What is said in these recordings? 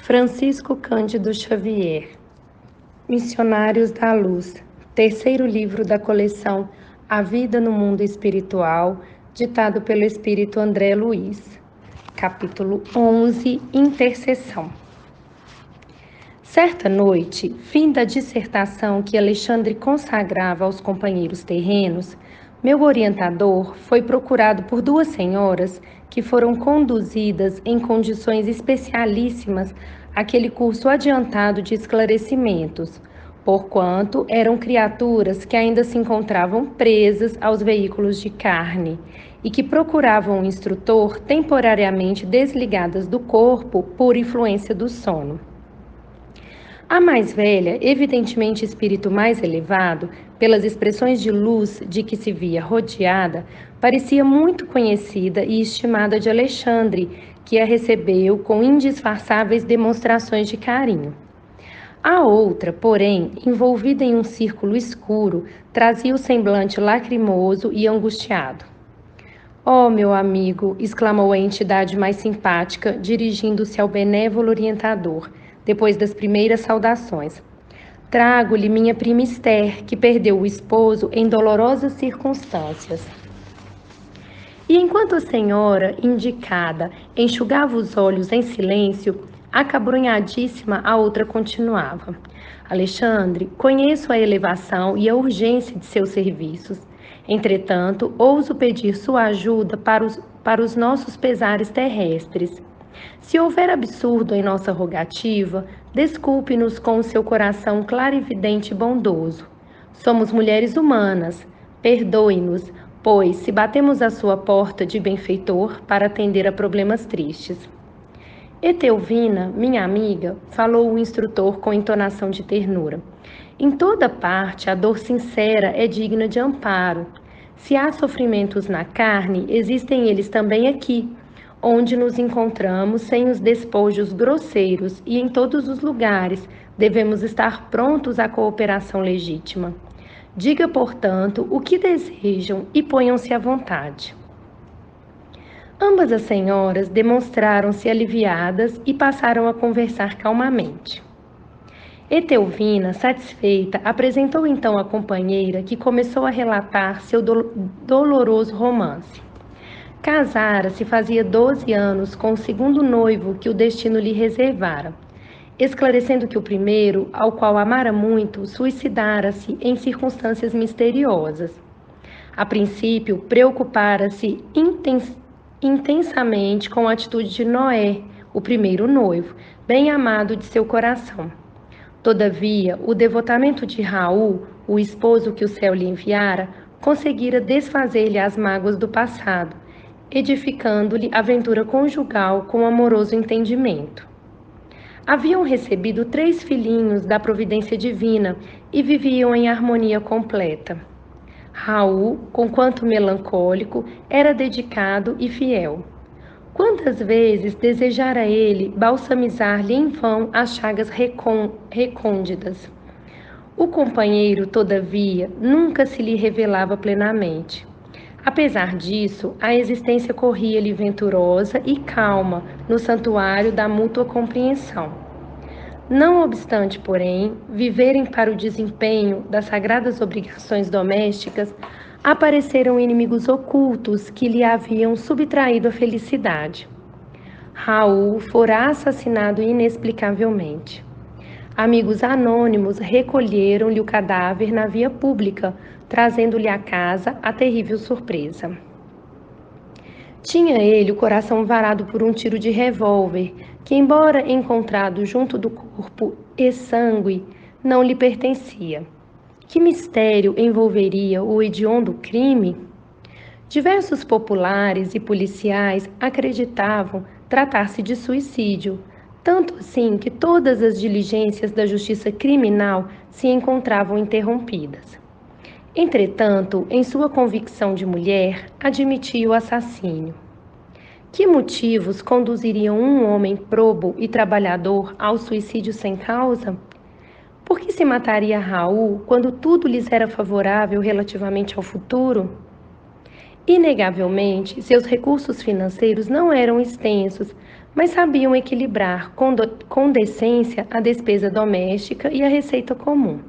Francisco Cândido Xavier, Missionários da Luz, terceiro livro da coleção A Vida no Mundo Espiritual, ditado pelo Espírito André Luiz. Capítulo 11, Intercessão. Certa noite, fim da dissertação que Alexandre consagrava aos companheiros terrenos, meu orientador foi procurado por duas senhoras que foram conduzidas em condições especialíssimas àquele curso adiantado de esclarecimentos, porquanto eram criaturas que ainda se encontravam presas aos veículos de carne e que procuravam um instrutor temporariamente desligadas do corpo por influência do sono. A mais velha, evidentemente espírito mais elevado, pelas expressões de luz de que se via rodeada, parecia muito conhecida e estimada de Alexandre, que a recebeu com indisfarçáveis demonstrações de carinho. A outra, porém, envolvida em um círculo escuro, trazia o semblante lacrimoso e angustiado. "Oh, meu amigo!", exclamou a entidade mais simpática, dirigindo-se ao benévolo orientador, depois das primeiras saudações. "Trago-lhe minha prima Esther, que perdeu o esposo em dolorosas circunstâncias." E enquanto a senhora indicada enxugava os olhos em silêncio, acabrunhadíssima, a outra continuava: "Alexandre, conheço a elevação e a urgência de seus serviços. Entretanto, ouso pedir sua ajuda para os nossos pesares terrestres. Se houver absurdo em nossa rogativa, desculpe-nos com o seu coração clarividente e bondoso. Somos mulheres humanas. Perdoe-nos, pois, se batemos à sua porta de benfeitor para atender a problemas tristes." "Etelvina, minha amiga", falou o instrutor com entonação de ternura, "em toda parte a dor sincera é digna de amparo. Se há sofrimentos na carne, existem eles também aqui, onde nos encontramos sem os despojos grosseiros, e em todos os lugares devemos estar prontos à cooperação legítima. Diga, portanto, o que desejam e ponham-se à vontade." Ambas as senhoras demonstraram-se aliviadas e passaram a conversar calmamente. Etelvina, satisfeita, apresentou então a companheira, que começou a relatar seu doloroso romance. Casara-se fazia 12 anos com o segundo noivo que o destino lhe reservara, esclarecendo que o primeiro, ao qual amara muito, suicidara-se em circunstâncias misteriosas. A princípio, preocupara-se intensamente com a atitude de Noé, o primeiro noivo, bem amado de seu coração. Todavia, o devotamento de Raul, o esposo que o céu lhe enviara, conseguira desfazer-lhe as mágoas do passado, edificando-lhe a ventura conjugal com amoroso entendimento. Haviam recebido 3 filhinhos da providência divina e viviam em harmonia completa. Raul, conquanto melancólico, era dedicado e fiel. Quantas vezes desejara ele balsamizar-lhe em vão as chagas recônditas. O companheiro, todavia, nunca se lhe revelava plenamente. Apesar disso, a existência corria-lhe venturosa e calma no santuário da mútua compreensão. Não obstante, porém, viverem para o desempenho das sagradas obrigações domésticas, apareceram inimigos ocultos que lhe haviam subtraído a felicidade. Raul fora assassinado inexplicavelmente. Amigos anônimos recolheram-lhe o cadáver na via pública, trazendo-lhe à casa a terrível surpresa. Tinha ele o coração varado por um tiro de revólver, que, embora encontrado junto do corpo exsangue, não lhe pertencia. Que mistério envolveria o hediondo crime? Diversos populares e policiais acreditavam tratar-se de suicídio, tanto assim que todas as diligências da justiça criminal se encontravam interrompidas. Entretanto, em sua convicção de mulher, admitia o assassínio. Que motivos conduziriam um homem probo e trabalhador ao suicídio sem causa? Por que se mataria Raul quando tudo lhes era favorável relativamente ao futuro? Inegavelmente, seus recursos financeiros não eram extensos, mas sabiam equilibrar com decência a despesa doméstica e a receita comum.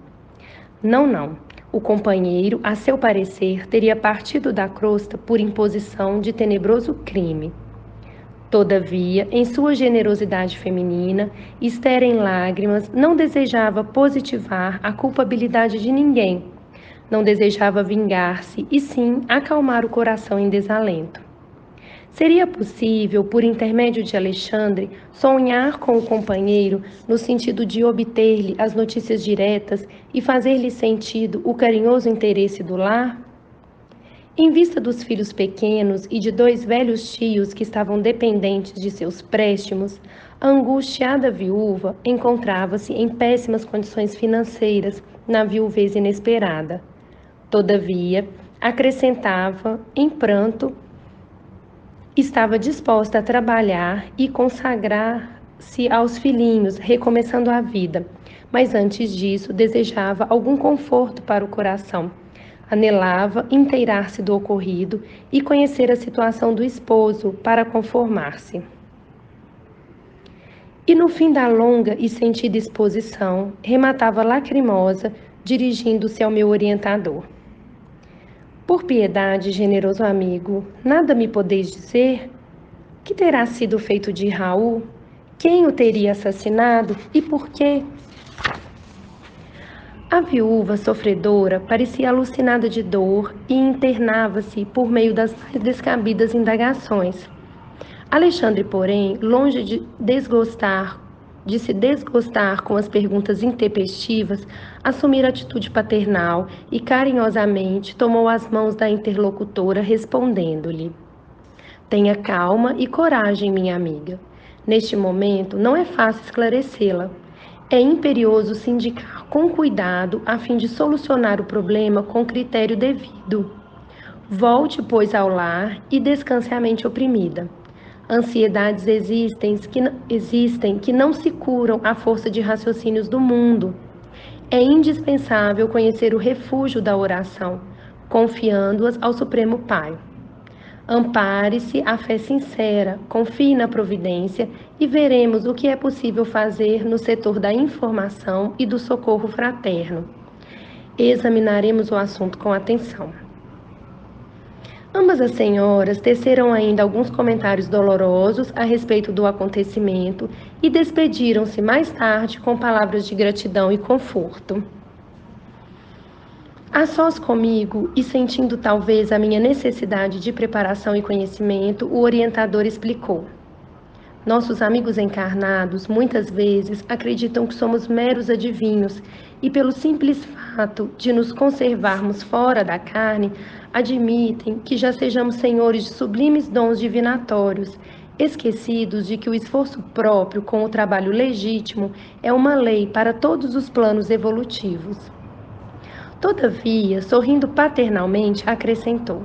Não, não. O companheiro, a seu parecer, teria partido da crosta por imposição de tenebroso crime. Todavia, em sua generosidade feminina, Esther em lágrimas não desejava positivar a culpabilidade de ninguém, não desejava vingar-se e sim acalmar o coração em desalento. Seria possível, por intermédio de Alexandre, sonhar com o companheiro no sentido de obter-lhe as notícias diretas e fazer-lhe sentido o carinhoso interesse do lar? Em vista dos filhos pequenos e de 2 velhos tios que estavam dependentes de seus préstimos, a angustiada viúva encontrava-se em péssimas condições financeiras na viuvez inesperada. Todavia, acrescentava, em pranto, estava disposta a trabalhar e consagrar-se aos filhinhos, recomeçando a vida, mas antes disso desejava algum conforto para o coração. Anelava inteirar-se do ocorrido e conhecer a situação do esposo para conformar-se. E no fim da longa e sentida exposição, rematava lacrimosa, dirigindo-se ao meu orientador. Por piedade, generoso amigo, nada me podeis dizer? Que terá sido feito de Raul? Quem o teria assassinado e por quê? A viúva sofredora parecia alucinada de dor e internava-se por meio das mais descabidas indagações. Alexandre, porém, longe de se desgostar com as perguntas intempestivas, assumir atitude paternal e carinhosamente tomou as mãos da interlocutora, respondendo-lhe: Tenha calma e coragem, minha amiga. Neste momento, não é fácil esclarecê-la. É imperioso se indicar com cuidado a fim de solucionar o problema com critério devido. Volte, pois, ao lar e descanse a mente oprimida. Ansiedades existem que não se curam à força de raciocínios do mundo. É indispensável conhecer o refúgio da oração, confiando-as ao Supremo Pai. Ampare-se à fé sincera, confie na providência e veremos o que é possível fazer no setor da informação e do socorro fraterno. Examinaremos o assunto com atenção. Ambas as senhoras teceram ainda alguns comentários dolorosos a respeito do acontecimento e despediram-se mais tarde com palavras de gratidão e conforto. A sós comigo, e sentindo talvez a minha necessidade de preparação e conhecimento, o orientador explicou. Nossos amigos encarnados muitas vezes acreditam que somos meros adivinhos e, pelo simples fato de nos conservarmos fora da carne, admitem que já sejamos senhores de sublimes dons divinatórios, esquecidos de que o esforço próprio com o trabalho legítimo é uma lei para todos os planos evolutivos. Todavia, sorrindo paternalmente, acrescentou: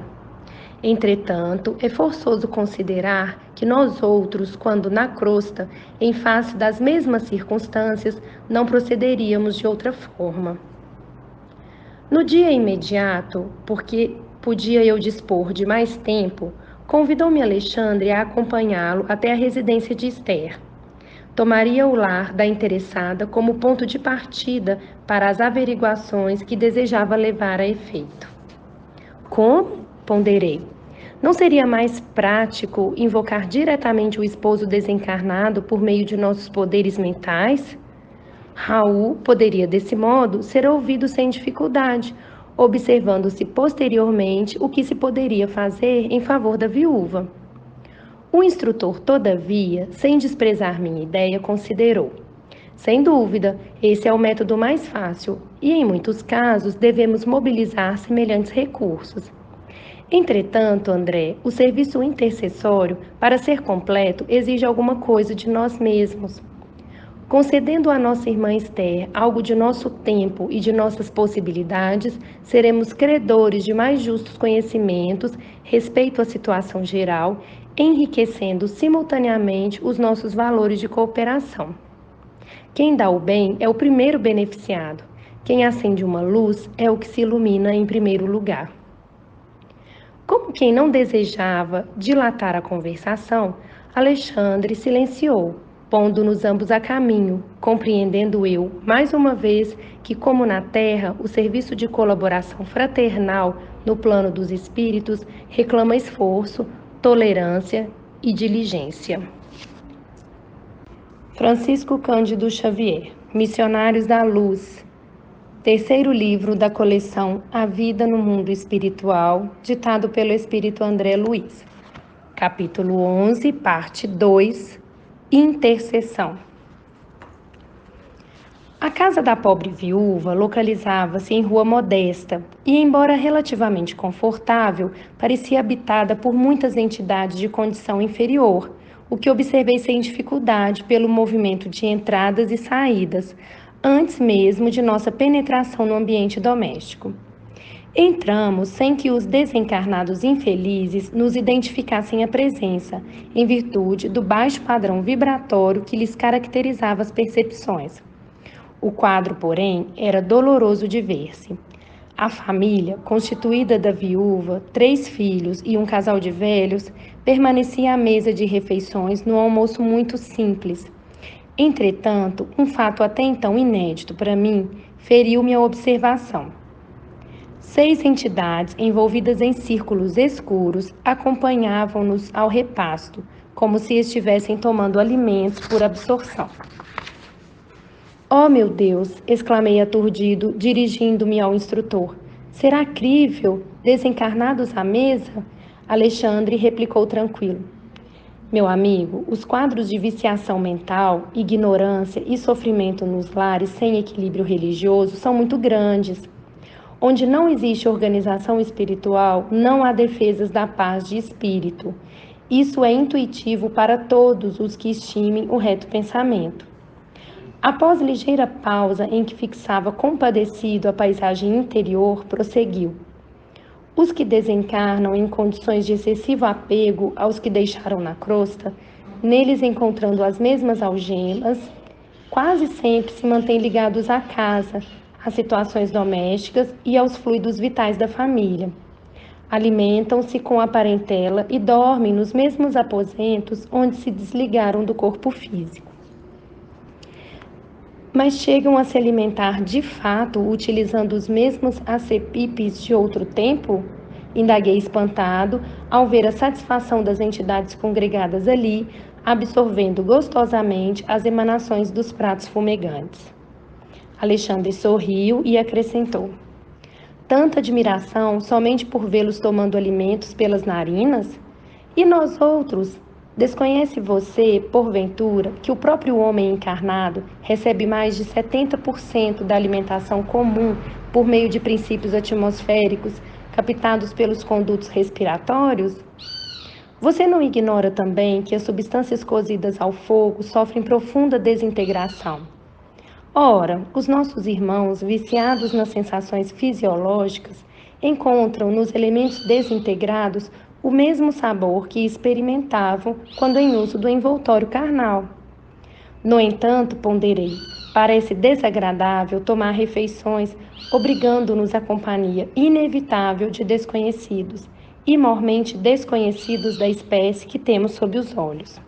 Entretanto, é forçoso considerar que nós outros, quando na crosta, em face das mesmas circunstâncias, não procederíamos de outra forma. No dia imediato, porque podia eu dispor de mais tempo, convidou-me Alexandre a acompanhá-lo até a residência de Esther. Tomaria o lar da interessada como ponto de partida para as averiguações que desejava levar a efeito. Como? Ponderei. Não seria mais prático invocar diretamente o esposo desencarnado por meio de nossos poderes mentais? Raul poderia, desse modo, ser ouvido sem dificuldade, observando-se posteriormente o que se poderia fazer em favor da viúva. O instrutor, todavia, sem desprezar minha ideia, considerou: sem dúvida, esse é o método mais fácil e, em muitos casos, devemos mobilizar semelhantes recursos. Entretanto, André, o serviço intercessório, para ser completo, exige alguma coisa de nós mesmos. Concedendo à nossa irmã Esther algo de nosso tempo e de nossas possibilidades, seremos credores de mais justos conhecimentos, respeito à situação geral, enriquecendo simultaneamente os nossos valores de cooperação. Quem dá o bem é o primeiro beneficiado. Quem acende uma luz é o que se ilumina em primeiro lugar. Como quem não desejava dilatar a conversação, Alexandre silenciou, pondo-nos ambos a caminho, compreendendo eu, mais uma vez, que, como na terra, o serviço de colaboração fraternal no plano dos espíritos reclama esforço, tolerância e diligência. Francisco Cândido Xavier, Missionários da Luz, terceiro livro da coleção A Vida no Mundo Espiritual, ditado pelo Espírito André Luiz. Capítulo 11, parte 2, Intercessão. A casa da pobre viúva localizava-se em rua modesta e, embora relativamente confortável, parecia habitada por muitas entidades de condição inferior, o que observei sem dificuldade pelo movimento de entradas e saídas, antes mesmo de nossa penetração no ambiente doméstico. Entramos sem que os desencarnados infelizes nos identificassem a presença, em virtude do baixo padrão vibratório que lhes caracterizava as percepções. O quadro, porém, era doloroso de ver-se. A família, constituída da viúva, 3 filhos e um casal de velhos, permanecia à mesa de refeições no almoço muito simples. Entretanto, um fato até então inédito para mim feriu-me a observação. 6 entidades envolvidas em círculos escuros acompanhavam-nos ao repasto, como se estivessem tomando alimentos por absorção. Oh, meu Deus! Exclamei aturdido, dirigindo-me ao instrutor. Será crível? Desencarnados à mesa? Alexandre replicou tranquilo. Meu amigo, os quadros de viciação mental, ignorância e sofrimento nos lares sem equilíbrio religioso são muito grandes. Onde não existe organização espiritual, não há defesas da paz de espírito. Isso é intuitivo para todos os que estimem o reto pensamento. Após ligeira pausa em que fixava compadecido a paisagem interior, prosseguiu. Os que desencarnam em condições de excessivo apego aos que deixaram na crosta, neles encontrando as mesmas algemas, quase sempre se mantêm ligados à casa, às situações domésticas e aos fluidos vitais da família. Alimentam-se com a parentela e dormem nos mesmos aposentos onde se desligaram do corpo físico. Mas chegam a se alimentar de fato utilizando os mesmos acepipes de outro tempo? Indaguei espantado ao ver a satisfação das entidades congregadas ali, absorvendo gostosamente as emanações dos pratos fumegantes. Alexandre sorriu e acrescentou. Tanta admiração somente por vê-los tomando alimentos pelas narinas? E nós outros? Desconhece você, porventura, que o próprio homem encarnado recebe mais de 70% da alimentação comum por meio de princípios atmosféricos captados pelos condutos respiratórios? Você não ignora também que as substâncias cozidas ao fogo sofrem profunda desintegração? Ora, os nossos irmãos, viciados nas sensações fisiológicas, encontram nos elementos desintegrados o mesmo sabor que experimentavam quando em uso do envoltório carnal. No entanto, ponderei, parece desagradável tomar refeições obrigando-nos à companhia inevitável de desconhecidos, e mormente desconhecidos da espécie que temos sob os olhos.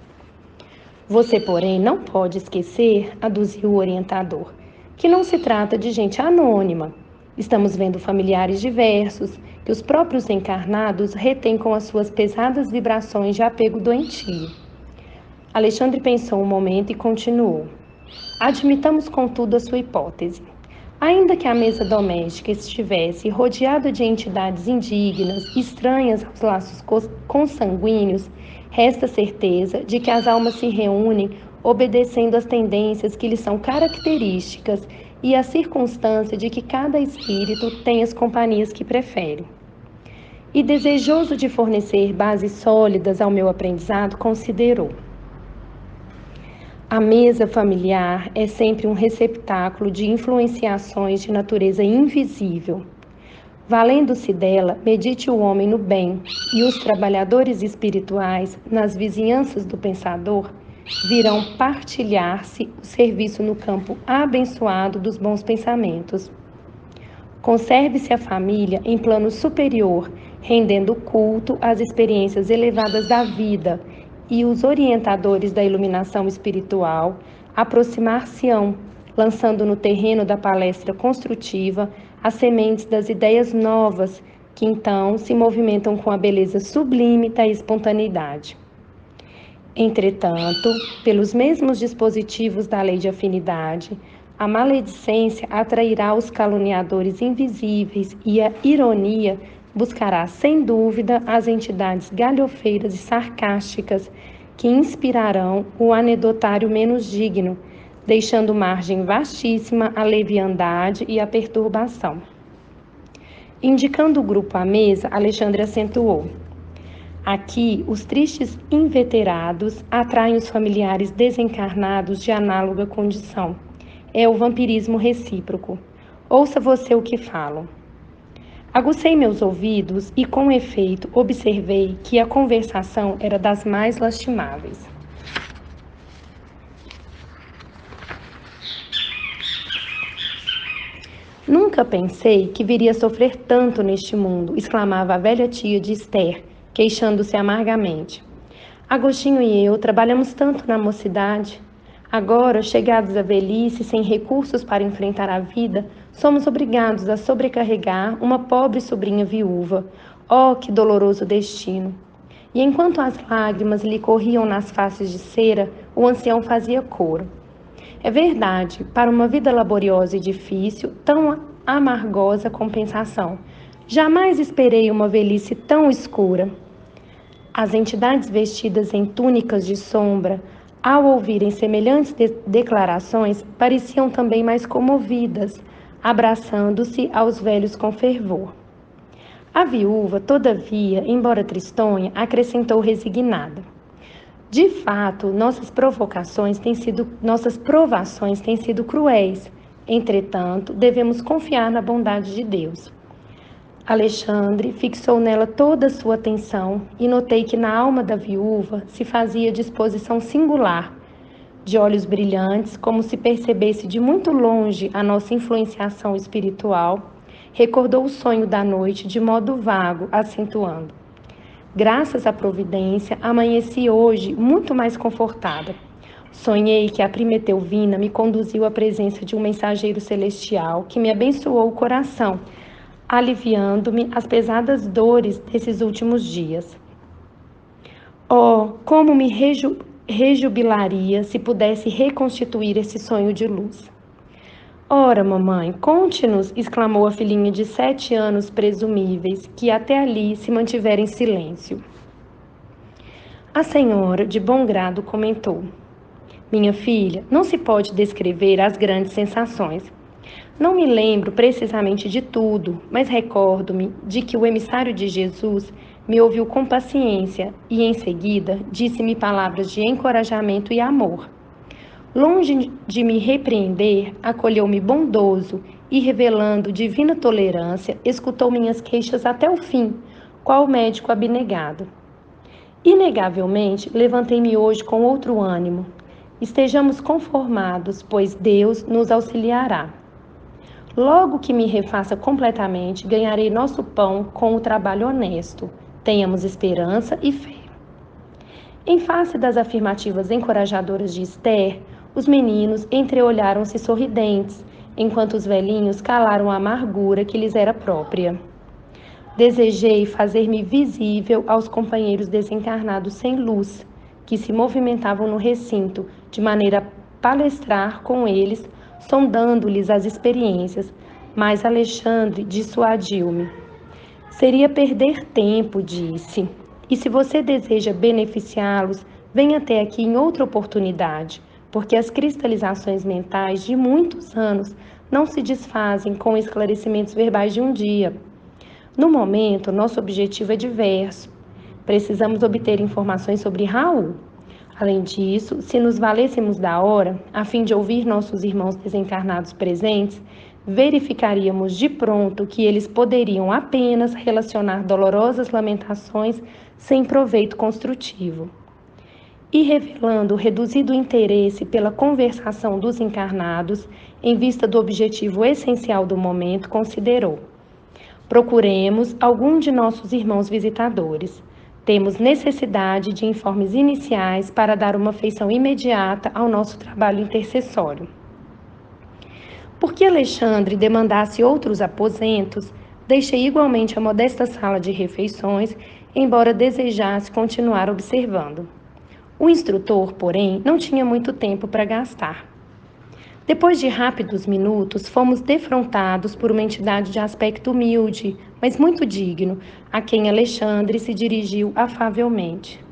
Você, porém, não pode esquecer, aduziu o orientador, que não se trata de gente anônima. Estamos vendo familiares diversos, que os próprios encarnados retêm com as suas pesadas vibrações de apego doentio. Alexandre pensou um momento e continuou. Admitamos, contudo, a sua hipótese. Ainda que a mesa doméstica estivesse rodeada de entidades indignas, estranhas aos laços consanguíneos, resta certeza de que as almas se reúnem obedecendo às tendências que lhes são características e à circunstância de que cada espírito tem as companhias que prefere. E desejoso de fornecer bases sólidas ao meu aprendizado, considerou. A mesa familiar é sempre um receptáculo de influenciações de natureza invisível. Valendo-se dela, medite o homem no bem, e os trabalhadores espirituais, nas vizinhanças do pensador, virão partilhar-se o serviço no campo abençoado dos bons pensamentos. Conserve-se a família em plano superior, rendendo culto às experiências elevadas da vida e os orientadores da iluminação espiritual aproximar-se-ão, lançando no terreno da palestra construtiva as sementes das ideias novas, que então se movimentam com a beleza sublime da espontaneidade. Entretanto, pelos mesmos dispositivos da lei de afinidade, a maledicência atrairá os caluniadores invisíveis e a ironia buscará, sem dúvida, as entidades galhofeiras e sarcásticas que inspirarão o anedotário menos digno, deixando margem vastíssima à leviandade e à perturbação. Indicando o grupo à mesa, Alexandre acentuou: aqui, os tristes inveterados atraem os familiares desencarnados de análoga condição. É o vampirismo recíproco. Ouça você o que falo. Agucei meus ouvidos e, com efeito, observei que a conversação era das mais lastimáveis. Nunca pensei que viria a sofrer tanto neste mundo, exclamava a velha tia de Esther, queixando-se amargamente. Agostinho e eu trabalhamos tanto na mocidade. Agora, chegados à velhice, sem recursos para enfrentar a vida, somos obrigados a sobrecarregar uma pobre sobrinha viúva. Oh, que doloroso destino! E enquanto as lágrimas lhe corriam nas faces de cera, o ancião fazia coro. É verdade, para uma vida laboriosa e difícil, tão amargosa compensação. Jamais esperei uma velhice tão escura. As entidades vestidas em túnicas de sombra, ao ouvirem semelhantes declarações, pareciam também mais comovidas, abraçando-se aos velhos com fervor. A viúva, todavia, embora tristonha, acrescentou resignada: de fato, nossas provações têm sido cruéis. Entretanto, devemos confiar na bondade de Deus. Alexandre fixou nela toda a sua atenção e notei que na alma da viúva se fazia disposição singular. De olhos brilhantes, como se percebesse de muito longe a nossa influenciação espiritual, recordou o sonho da noite de modo vago, acentuando: graças à providência, amanheci hoje muito mais confortada. Sonhei que a prima Etelvina me conduziu à presença de um mensageiro celestial que me abençoou o coração, aliviando-me as pesadas dores desses últimos dias. Oh, como me rejubilaria se pudesse reconstituir esse sonho de luz. Ora, mamãe, conte-nos, exclamou a filhinha de 7 anos presumíveis, que até ali se mantivera em silêncio. A senhora, de bom grado, comentou: minha filha, não se pode descrever as grandes sensações. Não me lembro precisamente de tudo, mas recordo-me de que o emissário de Jesus me ouviu com paciência e, em seguida, disse-me palavras de encorajamento e amor. Longe de me repreender, acolheu-me bondoso e, revelando divina tolerância, escutou minhas queixas até o fim, qual médico abnegado. Inegavelmente, levantei-me hoje com outro ânimo. Estejamos conformados, pois Deus nos auxiliará. Logo que me refaça completamente, ganharei nosso pão com o trabalho honesto. Tenhamos esperança e fé. Em face das afirmativas encorajadoras de Esther, os meninos entreolharam-se sorridentes, enquanto os velhinhos calaram a amargura que lhes era própria. Desejei fazer-me visível aos companheiros desencarnados sem luz, que se movimentavam no recinto, de maneira a palestrar com eles, sondando-lhes as experiências, mas Alexandre dissuadiu-me. Seria perder tempo, disse, e se você deseja beneficiá-los, venha até aqui em outra oportunidade, porque as cristalizações mentais de muitos anos não se desfazem com esclarecimentos verbais de um dia. No momento, nosso objetivo é diverso. Precisamos obter informações sobre Raul. Além disso, se nos valêssemos da hora, a fim de ouvir nossos irmãos desencarnados presentes, verificaríamos de pronto que eles poderiam apenas relacionar dolorosas lamentações sem proveito construtivo. E revelando o reduzido interesse pela conversação dos encarnados, em vista do objetivo essencial do momento, considerou: procuremos algum de nossos irmãos visitadores. Temos necessidade de informes iniciais para dar uma feição imediata ao nosso trabalho intercessório. Por que Alexandre demandasse outros aposentos, deixei igualmente a modesta sala de refeições, embora desejasse continuar observando. O instrutor, porém, não tinha muito tempo para gastar. Depois de rápidos minutos, fomos defrontados por uma entidade de aspecto humilde, mas muito digno, a quem Alexandre se dirigiu afavelmente.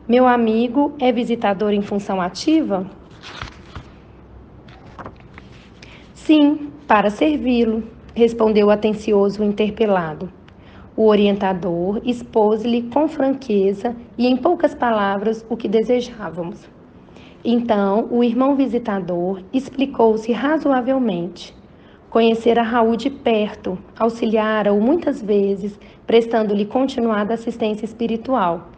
Meu amigo é visitador em função ativa? Sim, para servi-lo, respondeu atencioso o interpelado. O orientador expôs-lhe com franqueza e em poucas palavras o que desejávamos. Então, o irmão visitador explicou-se razoavelmente. Conhecera Raul de perto, auxiliara-o muitas vezes, prestando-lhe continuada assistência espiritual.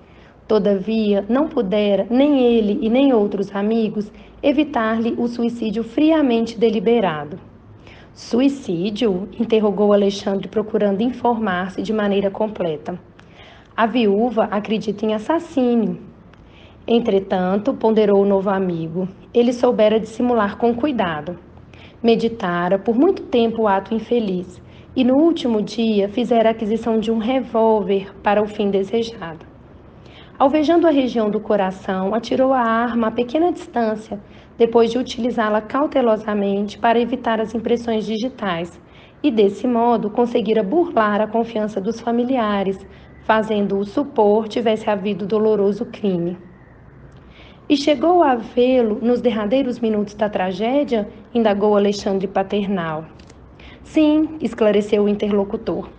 Todavia, não pudera, nem ele e nem outros amigos, evitar-lhe o suicídio friamente deliberado. Suicídio? Interrogou Alexandre, procurando informar-se de maneira completa. A viúva acredita em assassínio. Entretanto, ponderou o novo amigo, ele soubera dissimular com cuidado. Meditara por muito tempo o ato infeliz e no último dia fizera a aquisição de um revólver para o fim desejado. Alvejando a região do coração, atirou a arma a pequena distância, depois de utilizá-la cautelosamente para evitar as impressões digitais, e desse modo conseguira burlar a confiança dos familiares, fazendo-o supor tivesse havido doloroso crime. E chegou a vê-lo nos derradeiros minutos da tragédia? Indagou Alexandre paternal. Sim, esclareceu o interlocutor.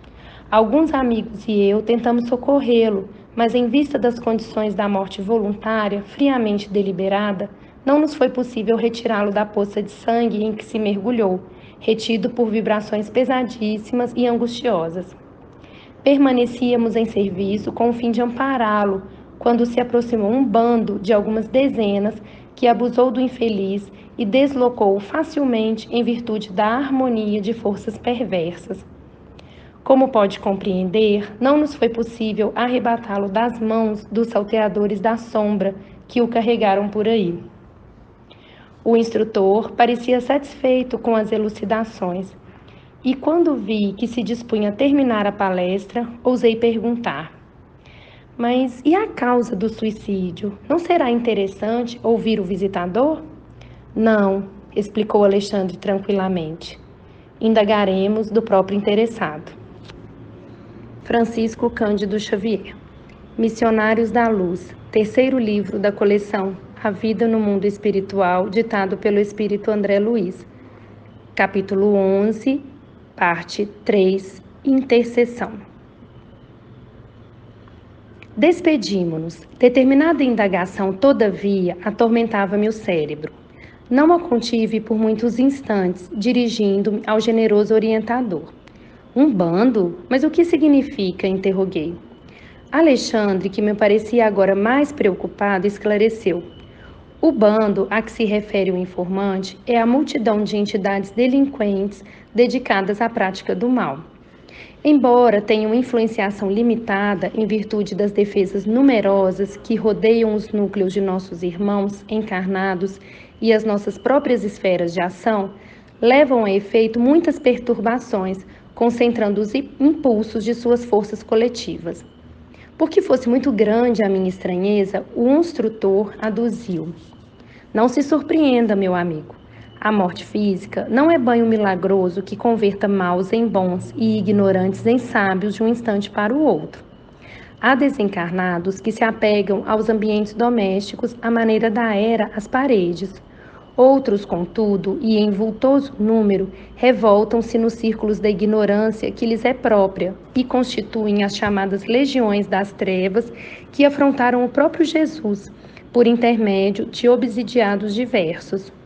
Alguns amigos e eu tentamos socorrê-lo, mas em vista das condições da morte voluntária, friamente deliberada, não nos foi possível retirá-lo da poça de sangue em que se mergulhou, retido por vibrações pesadíssimas e angustiosas. Permanecíamos em serviço com o fim de ampará-lo, quando se aproximou um bando de algumas dezenas que abusou do infeliz e deslocou-o facilmente em virtude da harmonia de forças perversas. Como pode compreender, não nos foi possível arrebatá-lo das mãos dos salteadores da sombra que o carregaram por aí. O instrutor parecia satisfeito com as elucidações, e quando vi que se dispunha a terminar a palestra, ousei perguntar: mas e a causa do suicídio? Não será interessante ouvir o visitador? Não, explicou Alexandre tranquilamente. Indagaremos do próprio interessado. Francisco Cândido Xavier. Missionários da Luz, terceiro livro da coleção A Vida no Mundo Espiritual, ditado pelo Espírito André Luiz. Capítulo 11, parte 3, Intercessão. Despedimo-nos. Determinada indagação, todavia, atormentava-me o cérebro. Não a contive por muitos instantes, dirigindo-me ao generoso orientador. Um bando? Mas o que significa? Interroguei. Alexandre, que me parecia agora mais preocupado, esclareceu. O bando a que se refere o informante é a multidão de entidades delinquentes dedicadas à prática do mal. Embora tenham influenciação limitada em virtude das defesas numerosas que rodeiam os núcleos de nossos irmãos encarnados e as nossas próprias esferas de ação, levam a efeito muitas perturbações, concentrando os impulsos de suas forças coletivas. Porque fosse muito grande a minha estranheza, o instrutor aduziu. Não se surpreenda, meu amigo. A morte física não é banho milagroso que converta maus em bons e ignorantes em sábios de um instante para o outro. Há desencarnados que se apegam aos ambientes domésticos à maneira da era às paredes. Outros, contudo, e em vultoso número, revoltam-se nos círculos da ignorância que lhes é própria e constituem as chamadas legiões das trevas que afrontaram o próprio Jesus, por intermédio de obsidiados diversos.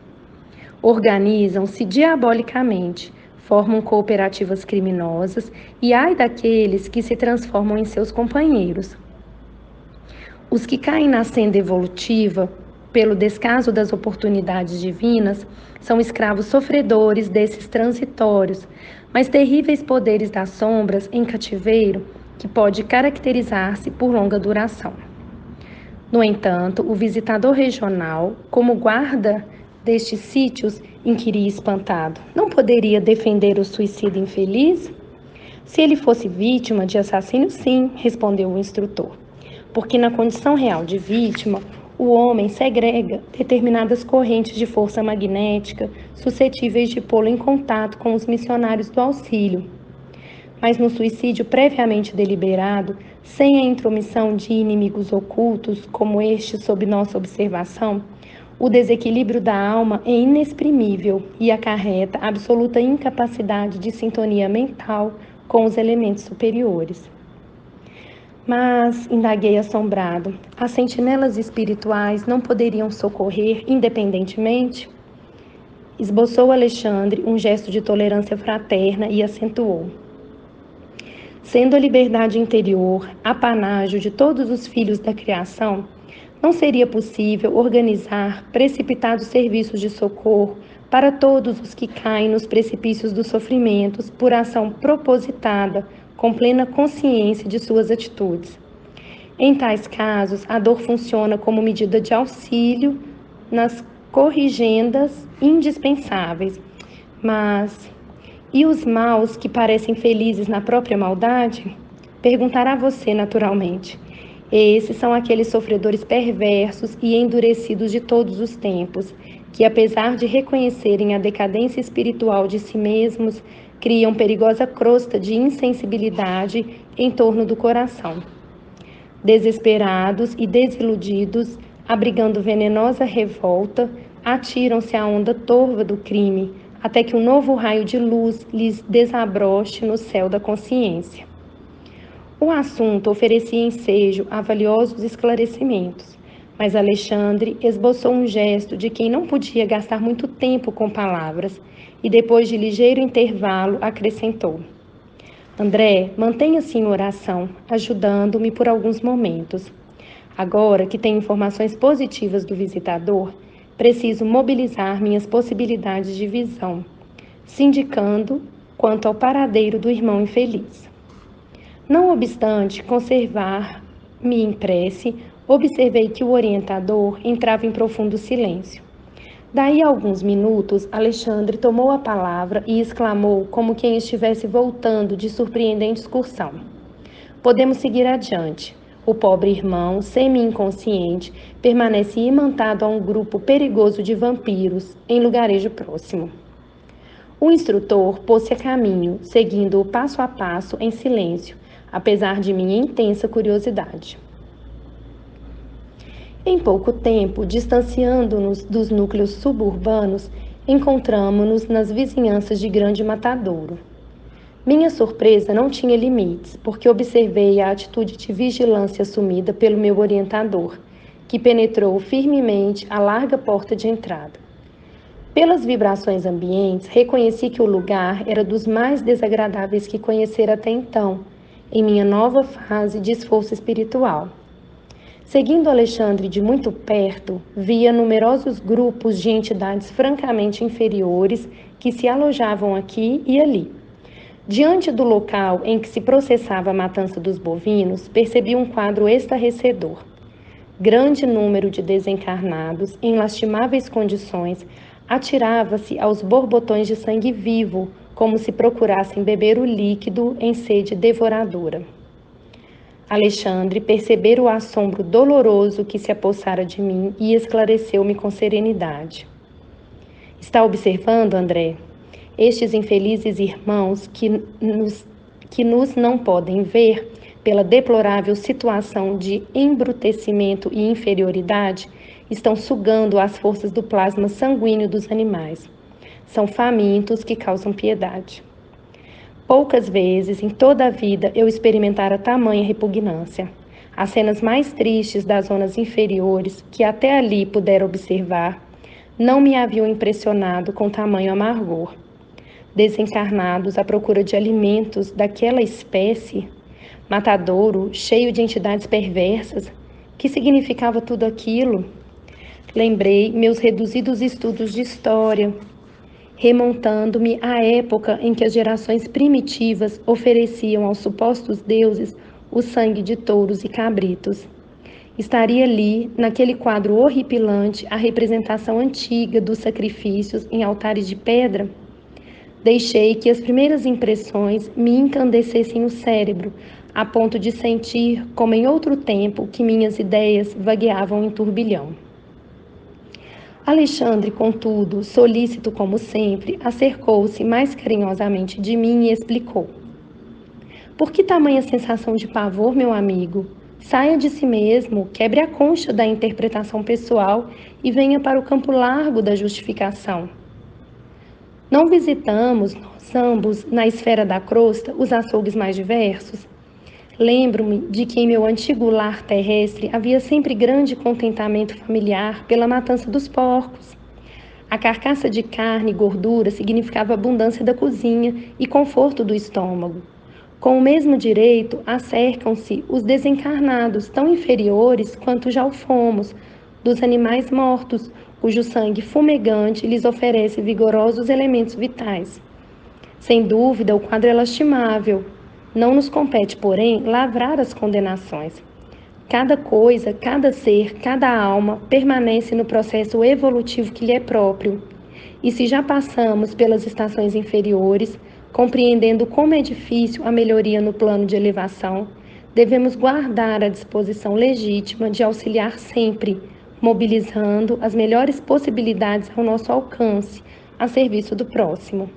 Organizam-se diabolicamente, formam cooperativas criminosas e ai daqueles que se transformam em seus companheiros. Os que caem na senda evolutiva, pelo descaso das oportunidades divinas, são escravos sofredores desses transitórios, mas terríveis poderes das sombras em cativeiro que pode caracterizar-se por longa duração. No entanto, o visitador regional, como guarda destes sítios, inquiria espantado: não poderia defender o suicida infeliz? Se ele fosse vítima de assassínio, sim, respondeu o instrutor, porque na condição real de vítima, o homem segrega determinadas correntes de força magnética suscetíveis de pô-lo em contato com os missionários do auxílio. Mas no suicídio previamente deliberado, sem a intromissão de inimigos ocultos, como este sob nossa observação, o desequilíbrio da alma é inexprimível e acarreta absoluta incapacidade de sintonia mental com os elementos superiores. Mas, indaguei assombrado, as sentinelas espirituais não poderiam socorrer independentemente? Esboçou Alexandre um gesto de tolerância fraterna e acentuou: sendo a liberdade interior apanágio de todos os filhos da criação, não seria possível organizar precipitados serviços de socorro para todos os que caem nos precipícios dos sofrimentos por ação propositada, com plena consciência de suas atitudes. Em tais casos, a dor funciona como medida de auxílio nas corrigendas indispensáveis. Mas, e os maus que parecem felizes na própria maldade? Perguntará você naturalmente. Esses são aqueles sofredores perversos e endurecidos de todos os tempos, que apesar de reconhecerem a decadência espiritual de si mesmos, criam perigosa crosta de insensibilidade em torno do coração. Desesperados e desiludidos, abrigando venenosa revolta, atiram-se à onda torva do crime, até que um novo raio de luz lhes desabroche no céu da consciência. O assunto oferecia ensejo a valiosos esclarecimentos, mas Alexandre esboçou um gesto de quem não podia gastar muito tempo com palavras e, depois de ligeiro intervalo, acrescentou: André, mantenha-se em oração, ajudando-me por alguns momentos. Agora que tenho informações positivas do visitador, preciso mobilizar minhas possibilidades de visão, sindicando quanto ao paradeiro do irmão infeliz. Não obstante conservar-me em prece, observei que o orientador entrava em profundo silêncio. Daí a alguns minutos, Alexandre tomou a palavra e exclamou como quem estivesse voltando de surpreendente excursão: podemos seguir adiante. O pobre irmão, semi-inconsciente, permanece imantado a um grupo perigoso de vampiros em lugarejo próximo. O instrutor pôs-se a caminho, seguindo-o passo a passo em silêncio, apesar de minha intensa curiosidade. Em pouco tempo, distanciando-nos dos núcleos suburbanos, encontramo-nos nas vizinhanças de Grande Matadouro. Minha surpresa não tinha limites, porque observei a atitude de vigilância assumida pelo meu orientador, que penetrou firmemente a larga porta de entrada. Pelas vibrações ambientes, reconheci que o lugar era dos mais desagradáveis que conhecera até então, em minha nova fase de esforço espiritual. Seguindo Alexandre de muito perto, via numerosos grupos de entidades francamente inferiores que se alojavam aqui e ali. Diante do local em que se processava a matança dos bovinos, percebi um quadro estarrecedor. Grande número de desencarnados, em lastimáveis condições, atirava-se aos borbotões de sangue vivo, como se procurassem beber o líquido em sede devoradora. Alexandre percebera o assombro doloroso que se apossara de mim e esclareceu-me com serenidade. Está observando, André? Estes infelizes irmãos que nos não podem ver, pela deplorável situação de embrutecimento e inferioridade, estão sugando as forças do plasma sanguíneo dos animais. São famintos que causam piedade. Poucas vezes em toda a vida eu experimentara tamanha repugnância. As cenas mais tristes das zonas inferiores, que até ali pudera observar, não me haviam impressionado com tamanho amargor. Desencarnados à procura de alimentos daquela espécie, matadouro, cheio de entidades perversas, que significava tudo aquilo? Lembrei meus reduzidos estudos de história remontando-me à época em que as gerações primitivas ofereciam aos supostos deuses o sangue de touros e cabritos. Estaria ali, naquele quadro horripilante, a representação antiga dos sacrifícios em altares de pedra? Deixei que as primeiras impressões me encandecessem o cérebro, a ponto de sentir, como em outro tempo, que minhas ideias vagueavam em turbilhão. Alexandre, contudo, solícito como sempre, acercou-se mais carinhosamente de mim e explicou. Por que tamanha sensação de pavor, meu amigo? Saia de si mesmo, quebre a concha da interpretação pessoal e venha para o campo largo da justificação. Não visitamos, nós ambos, na esfera da crosta, os açougues mais diversos? Lembro-me de que em meu antigo lar terrestre havia sempre grande contentamento familiar pela matança dos porcos. A carcaça de carne e gordura significava abundância da cozinha e conforto do estômago. Com o mesmo direito, acercam-se os desencarnados, tão inferiores quanto já o fomos, dos animais mortos, cujo sangue fumegante lhes oferece vigorosos elementos vitais. Sem dúvida, o quadro é lastimável. Não nos compete, porém, lavrar as condenações. Cada coisa, cada ser, cada alma permanece no processo evolutivo que lhe é próprio. E se já passamos pelas estações inferiores, compreendendo como é difícil a melhoria no plano de elevação, devemos guardar a disposição legítima de auxiliar sempre, mobilizando as melhores possibilidades ao nosso alcance, a serviço do próximo.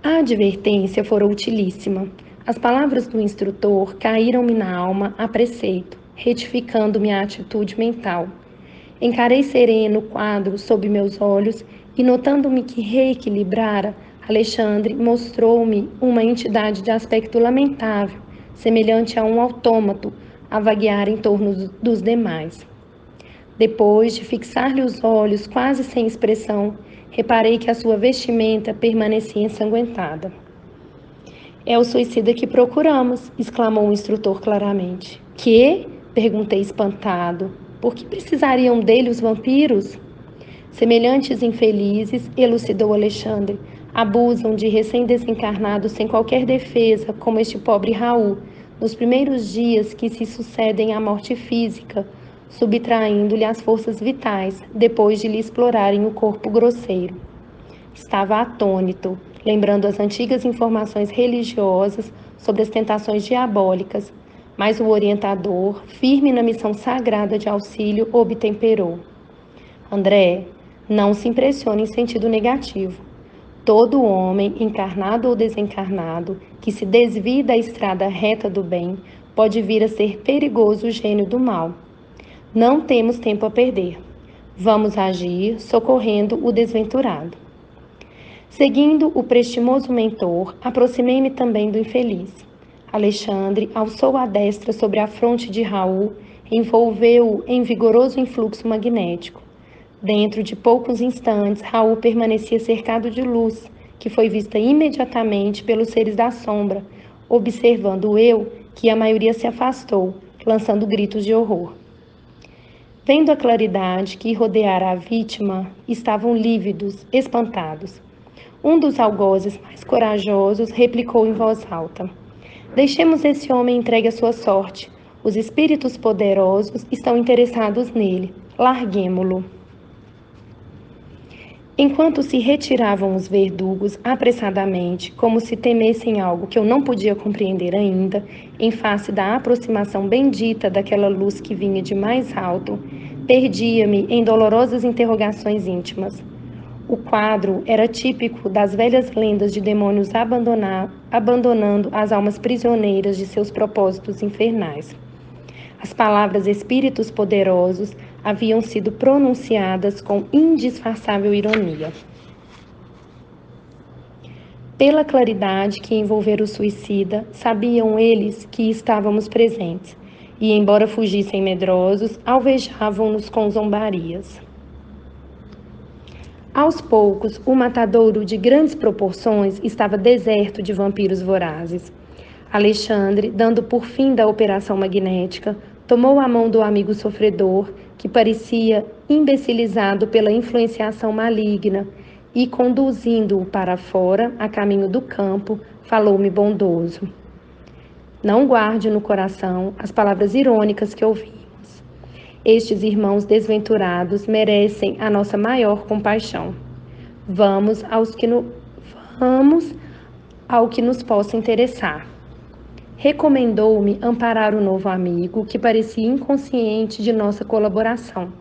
A advertência fora utilíssima. As palavras do instrutor caíram-me na alma a preceito, retificando minha atitude mental. Encarei sereno o quadro sob meus olhos e, notando-me que reequilibrara, Alexandre mostrou-me uma entidade de aspecto lamentável, semelhante a um autômato, a vaguear em torno dos demais. Depois de fixar-lhe os olhos quase sem expressão, reparei que a sua vestimenta permanecia ensanguentada. É o suicida que procuramos, exclamou o instrutor claramente. Que? Perguntei espantado. Por que precisariam dele os vampiros? Semelhantes infelizes, elucidou Alexandre, abusam de recém-desencarnados sem qualquer defesa, como este pobre Raul, nos primeiros dias que se sucedem à morte física, subtraindo-lhe as forças vitais, depois de lhe explorarem o corpo grosseiro. Estava atônito, lembrando as antigas informações religiosas sobre as tentações diabólicas, mas o orientador, firme na missão sagrada de auxílio, obtemperou. André, não se impressione em sentido negativo. Todo homem, encarnado ou desencarnado, que se desvie da estrada reta do bem, pode vir a ser perigoso gênio do mal. Não temos tempo a perder. Vamos agir socorrendo o desventurado. Seguindo o prestimoso mentor, aproximei-me também do infeliz. Alexandre alçou a destra sobre a fronte de Raul, envolveu-o em vigoroso influxo magnético. Dentro de poucos instantes, Raul permanecia cercado de luz, que foi vista imediatamente pelos seres da sombra, observando eu que a maioria se afastou, lançando gritos de horror. Vendo a claridade que rodeara a vítima, estavam lívidos, espantados. Um dos algozes mais corajosos replicou em voz alta: Deixemos esse homem entregue à sua sorte. Os espíritos poderosos estão interessados nele. Larguemo-lo. Enquanto se retiravam os verdugos apressadamente, como se temessem algo que eu não podia compreender ainda, em face da aproximação bendita daquela luz que vinha de mais alto, perdia-me em dolorosas interrogações íntimas. O quadro era típico das velhas lendas de demônios abandonando as almas prisioneiras de seus propósitos infernais. As palavras espíritos poderosos haviam sido pronunciadas com indisfarçável ironia. Pela claridade que envolvera o suicida, sabiam eles que estávamos presentes, e, embora fugissem medrosos, alvejavam-nos com zombarias. Aos poucos, o matadouro de grandes proporções estava deserto de vampiros vorazes. Alexandre, dando por fim da operação magnética, tomou a mão do amigo sofredor, que parecia imbecilizado pela influenciação maligna, e, conduzindo-o para fora, a caminho do campo, falou-me bondoso. Não guarde no coração as palavras irônicas que ouvimos. Estes irmãos desventurados merecem a nossa maior compaixão. Vamos ao que nos possa interessar. Recomendou-me amparar o novo amigo, que parecia inconsciente de nossa colaboração.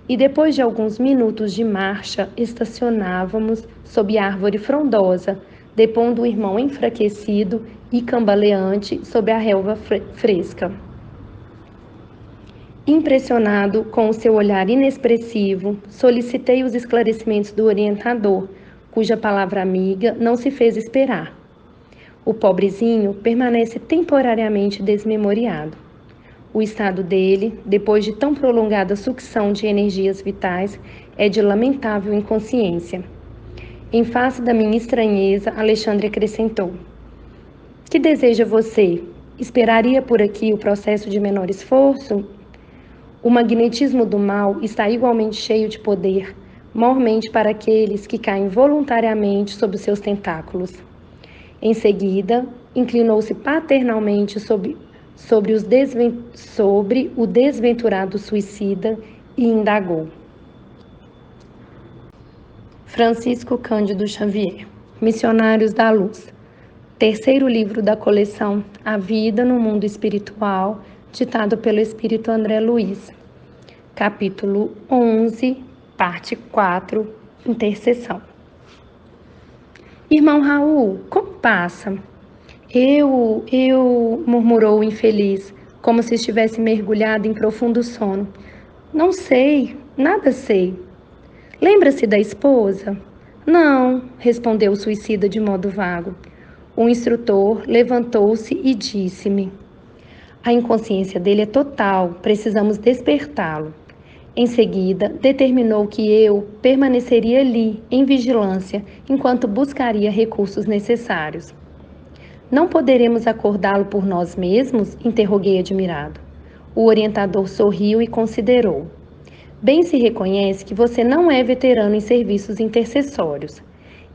E depois de alguns minutos de marcha, estacionávamos sob árvore frondosa, depondo o irmão enfraquecido e cambaleante sob a relva fresca. Impressionado com o seu olhar inexpressivo, solicitei os esclarecimentos do orientador, cuja palavra amiga não se fez esperar. O pobrezinho permanece temporariamente desmemoriado. O estado dele, depois de tão prolongada sucção de energias vitais, é de lamentável inconsciência. Em face da minha estranheza, Alexandre acrescentou: Que deseja você? Esperaria por aqui o processo de menor esforço? O magnetismo do mal está igualmente cheio de poder, mormente para aqueles que caem voluntariamente sob os seus tentáculos. Em seguida, inclinou-se paternalmente sobre o desventurado suicida e indagou. Francisco Cândido Xavier, Missionários da Luz. Terceiro livro da coleção A Vida no Mundo Espiritual, ditado pelo Espírito André Luiz. Capítulo 11, parte 4, Intercessão. Irmão Raul, como passa? Murmurou o infeliz, como se estivesse mergulhado em profundo sono. Não sei, nada sei. Lembra-se da esposa? Não, respondeu o suicida de modo vago. O instrutor levantou-se e disse-me: A inconsciência dele é total, precisamos despertá-lo. Em seguida, determinou que eu permaneceria ali, em vigilância, enquanto buscaria recursos necessários. Não poderemos acordá-lo por nós mesmos? Interroguei admirado. O orientador sorriu e considerou. Bem se reconhece que você não é veterano em serviços intercessórios.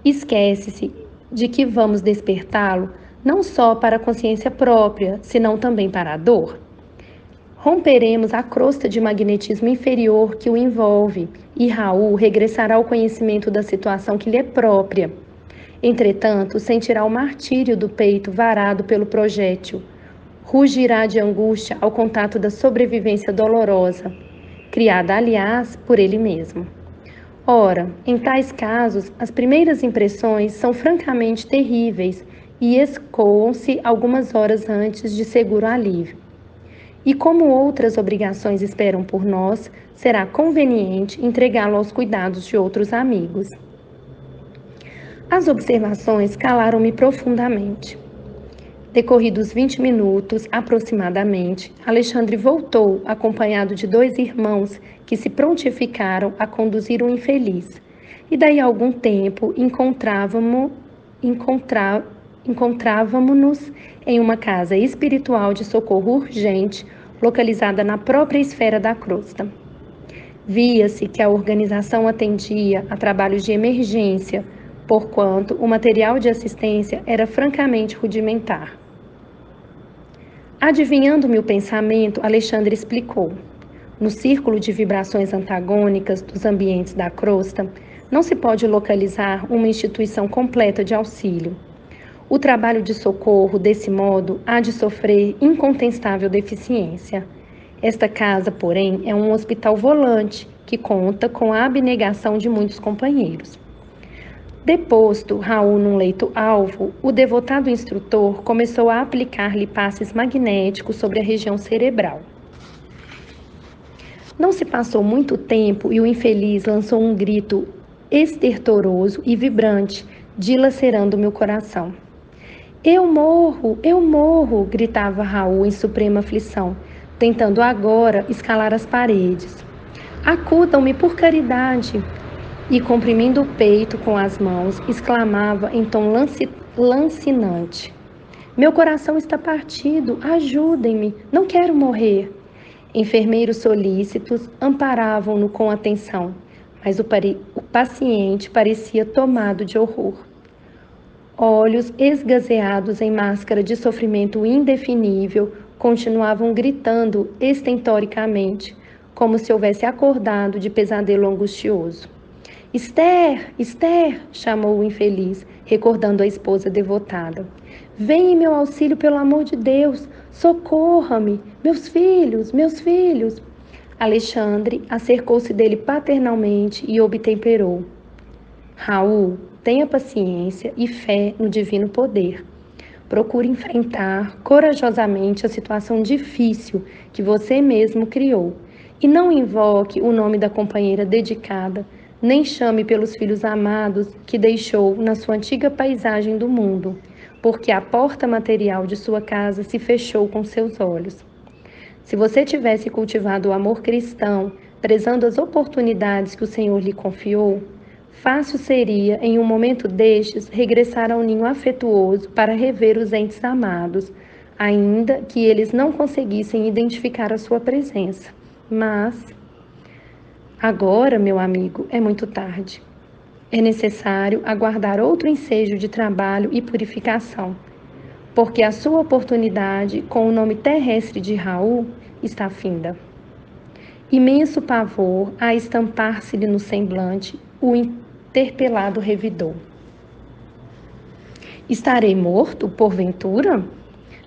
Esquece-se de que vamos despertá-lo não só para a consciência própria, senão também para a dor. Romperemos a crosta de magnetismo inferior que o envolve e Raul regressará ao conhecimento da situação que lhe é própria. Entretanto, sentirá o martírio do peito varado pelo projétil. Rugirá de angústia ao contato da sobrevivência dolorosa, criada, aliás, por ele mesmo. Ora, em tais casos, as primeiras impressões são francamente terríveis e escoam-se algumas horas antes de seguro alívio. E como outras obrigações esperam por nós, será conveniente entregá-lo aos cuidados de outros amigos. As observações calaram-me profundamente. Decorridos 20 minutos, aproximadamente, Alexandre voltou, acompanhado de 2 irmãos que se prontificaram a conduzir o infeliz. E daí a algum tempo encontrávamo-nos em uma casa espiritual de socorro urgente, localizada na própria esfera da crosta. Via-se que a organização atendia a trabalhos de emergência, porquanto o material de assistência era francamente rudimentar. Adivinhando-me o pensamento, Alexandre explicou. No círculo de vibrações antagônicas dos ambientes da crosta, não se pode localizar uma instituição completa de auxílio. O trabalho de socorro, desse modo, há de sofrer incontestável deficiência. Esta casa, porém, é um hospital volante que conta com a abnegação de muitos companheiros. Deposto Raul num leito-alvo, o devotado instrutor começou a aplicar-lhe passes magnéticos sobre a região cerebral. Não se passou muito tempo e o infeliz lançou um grito estertoroso e vibrante, dilacerando meu coração. Eu morro, gritava Raul em suprema aflição, tentando agora escalar as paredes. Acudam-me por caridade! E, comprimindo o peito com as mãos, exclamava em tom lancinante. Meu coração está partido, ajudem-me, não quero morrer. Enfermeiros solícitos amparavam-no com atenção, mas o paciente parecia tomado de horror. Olhos esgazeados em máscara de sofrimento indefinível continuavam gritando estentoricamente, como se houvesse acordado de pesadelo angustioso. Esther, Esther, chamou o infeliz, recordando a esposa devotada. Vem em meu auxílio, pelo amor de Deus, socorra-me, meus filhos, meus filhos. Alexandre acercou-se dele paternalmente e obtemperou. Raul, tenha paciência e fé no divino poder. Procure enfrentar corajosamente a situação difícil que você mesmo criou. E não invoque o nome da companheira dedicada, nem chame pelos filhos amados que deixou na sua antiga paisagem do mundo, porque a porta material de sua casa se fechou com seus olhos. Se você tivesse cultivado o amor cristão, prezando as oportunidades que o Senhor lhe confiou, fácil seria, em um momento destes, regressar ao ninho afetuoso para rever os entes amados, ainda que eles não conseguissem identificar a sua presença. Mas, agora, meu amigo, é muito tarde. É necessário aguardar outro ensejo de trabalho e purificação, porque a sua oportunidade, com o nome terrestre de Raul, está finda. Imenso pavor a estampar-se-lhe no semblante, o interpelado revidou. Estarei morto, porventura?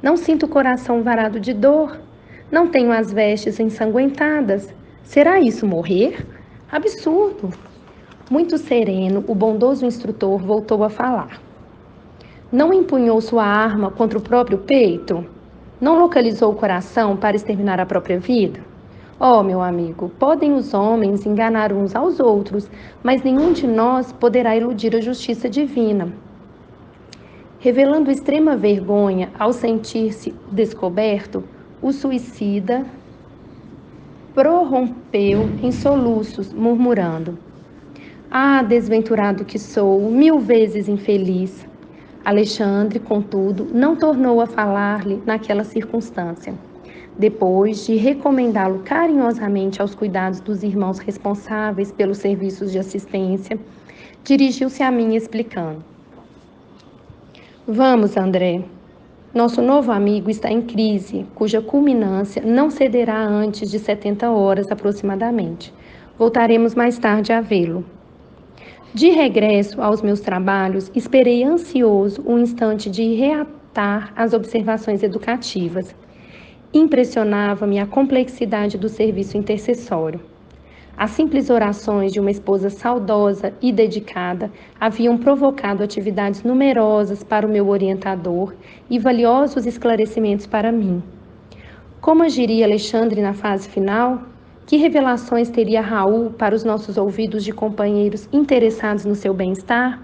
Não sinto o coração varado de dor. Não tenho as vestes ensanguentadas. Será isso morrer? Absurdo! Muito sereno, o bondoso instrutor voltou a falar. Não empunhou sua arma contra o próprio peito? Não localizou o coração para exterminar a própria vida? Oh, meu amigo, podem os homens enganar uns aos outros, mas nenhum de nós poderá iludir a justiça divina. Revelando extrema vergonha ao sentir-se descoberto, o suicida prorrompeu em soluços, murmurando: Ah, desventurado que sou, 1000 vezes infeliz! Alexandre, contudo, não tornou a falar-lhe naquela circunstância. Depois de recomendá-lo carinhosamente aos cuidados dos irmãos responsáveis pelos serviços de assistência, dirigiu-se a mim explicando: Vamos, André. Nosso novo amigo está em crise, cuja culminância não cederá antes de 70 horas aproximadamente. Voltaremos mais tarde a vê-lo. De regresso aos meus trabalhos, esperei ansioso um instante de reatar as observações educativas. Impressionava-me a complexidade do serviço intercessório. As simples orações de uma esposa saudosa e dedicada haviam provocado atividades numerosas para o meu orientador e valiosos esclarecimentos para mim. Como agiria Alexandre na fase final? Que revelações teria Raul para os nossos ouvidos de companheiros interessados no seu bem-estar?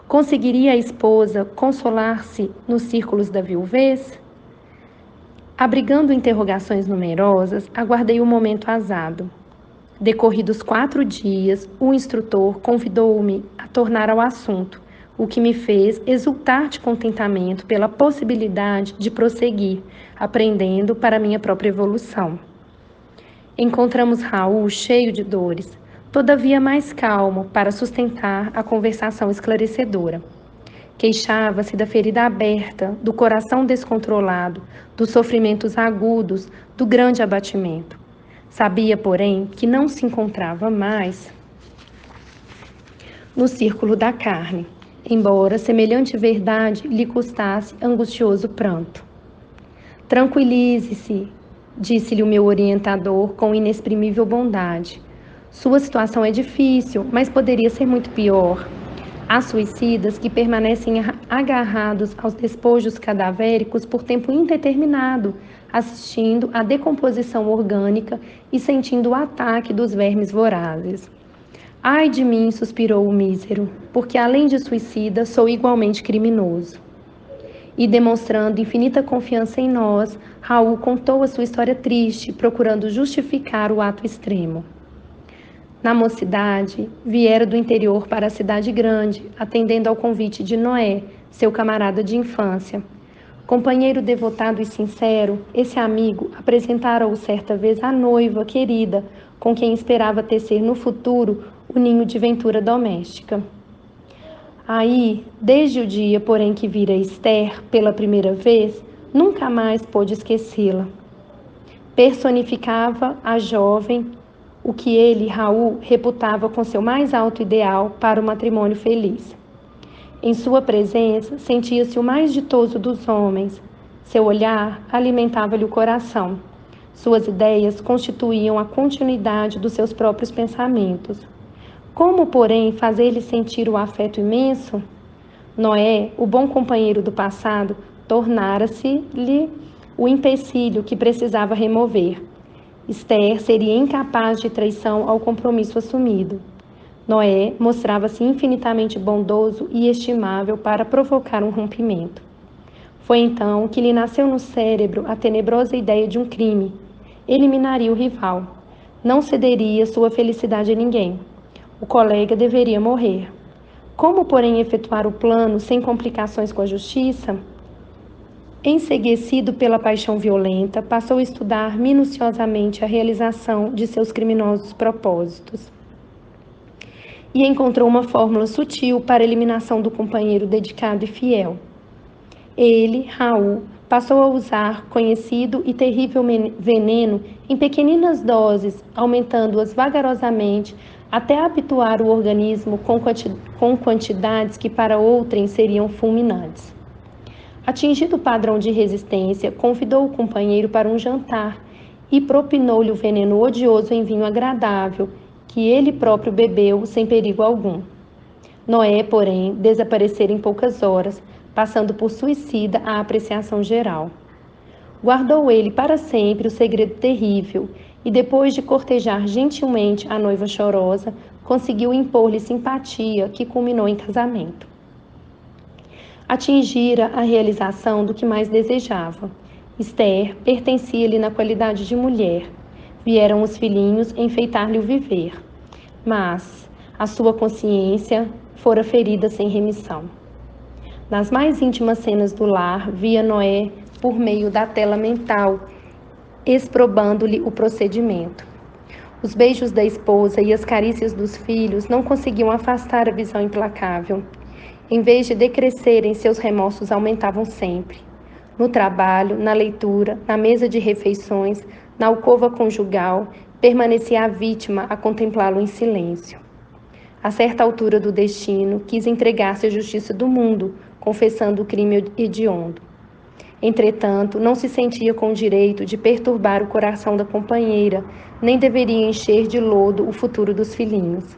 Conseguiria a esposa consolar-se nos círculos da viuvez? Abrigando interrogações numerosas, aguardei o momento azado. Decorridos 4 dias, o instrutor convidou-me a tornar ao assunto, o que me fez exultar de contentamento pela possibilidade de prosseguir, aprendendo para minha própria evolução. Encontramos Raul cheio de dores, todavia mais calmo para sustentar a conversação esclarecedora. Queixava-se da ferida aberta, do coração descontrolado, dos sofrimentos agudos, do grande abatimento. Sabia, porém, que não se encontrava mais no círculo da carne, embora semelhante verdade lhe custasse angustioso pranto. Tranquilize-se, disse-lhe o meu orientador com inexprimível bondade. Sua situação é difícil, mas poderia ser muito pior. Há suicidas que permanecem agarrados aos despojos cadavéricos por tempo indeterminado, assistindo à decomposição orgânica e sentindo o ataque dos vermes vorazes. Ai de mim, suspirou o mísero, porque além de suicida, sou igualmente criminoso. E demonstrando infinita confiança em nós, Raul contou a sua história triste, procurando justificar o ato extremo. Na mocidade, viera do interior para a cidade grande, atendendo ao convite de Noé, seu camarada de infância. Companheiro devotado e sincero, esse amigo apresentara-o certa vez à noiva querida, com quem esperava tecer no futuro o ninho de ventura doméstica. Aí, desde o dia, porém, que vira Esther pela primeira vez, nunca mais pôde esquecê-la. Personificava a jovem o que ele, Raul, reputava com seu mais alto ideal para o matrimônio feliz. Em sua presença, sentia-se o mais ditoso dos homens. Seu olhar alimentava-lhe o coração. Suas ideias constituíam a continuidade dos seus próprios pensamentos. Como, porém, fazer-lhe sentir o afeto imenso? Noé, o bom companheiro do passado, tornara-se-lhe o empecilho que precisava remover. Esther seria incapaz de traição ao compromisso assumido. Noé mostrava-se infinitamente bondoso e estimável para provocar um rompimento. Foi então que lhe nasceu no cérebro a tenebrosa ideia de um crime. Eliminaria o rival. Não cederia sua felicidade a ninguém. O colega deveria morrer. Como, porém, efetuar o plano sem complicações com a justiça? Enceguecido pela paixão violenta, passou a estudar minuciosamente a realização de seus criminosos propósitos. E encontrou uma fórmula sutil para a eliminação do companheiro dedicado e fiel. Ele, Raul, passou a usar conhecido e terrível veneno em pequeninas doses, aumentando-as vagarosamente até habituar o organismo com quantidades que para outrem seriam fulminantes. Atingido o padrão de resistência, convidou o companheiro para um jantar e propinou-lhe o veneno odioso em vinho agradável, que ele próprio bebeu sem perigo algum. Noé, porém, desaparecera em poucas horas, passando por suicida a apreciação geral. Guardou ele para sempre o segredo terrível e, depois de cortejar gentilmente a noiva chorosa, conseguiu impor-lhe simpatia que culminou em casamento. Atingira a realização do que mais desejava. Esther pertencia-lhe na qualidade de mulher. Vieram os filhinhos enfeitar-lhe o viver. Mas a sua consciência fora ferida sem remissão. Nas mais íntimas cenas do lar, via Noé por meio da tela mental, exprobando-lhe o procedimento. Os beijos da esposa e as carícias dos filhos não conseguiam afastar a visão implacável. Em vez de decrescerem, seus remorsos aumentavam sempre. No trabalho, na leitura, na mesa de refeições, na alcova conjugal, permanecia a vítima a contemplá-lo em silêncio. A certa altura do destino, quis entregar-se à justiça do mundo, confessando o crime hediondo. Entretanto, não se sentia com o direito de perturbar o coração da companheira, nem deveria encher de lodo o futuro dos filhinhos.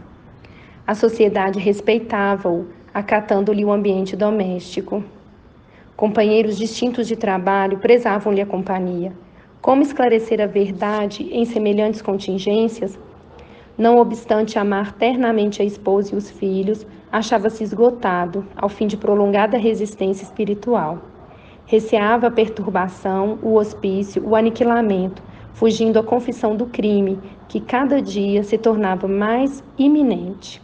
A sociedade respeitava-o, acatando-lhe o ambiente doméstico. Companheiros distintos de trabalho prezavam-lhe a companhia. Como esclarecer a verdade em semelhantes contingências? Não obstante amar ternamente a esposa e os filhos, achava-se esgotado, ao fim de prolongada resistência espiritual. Receava a perturbação, o hospício, o aniquilamento, fugindo à confissão do crime, que cada dia se tornava mais iminente.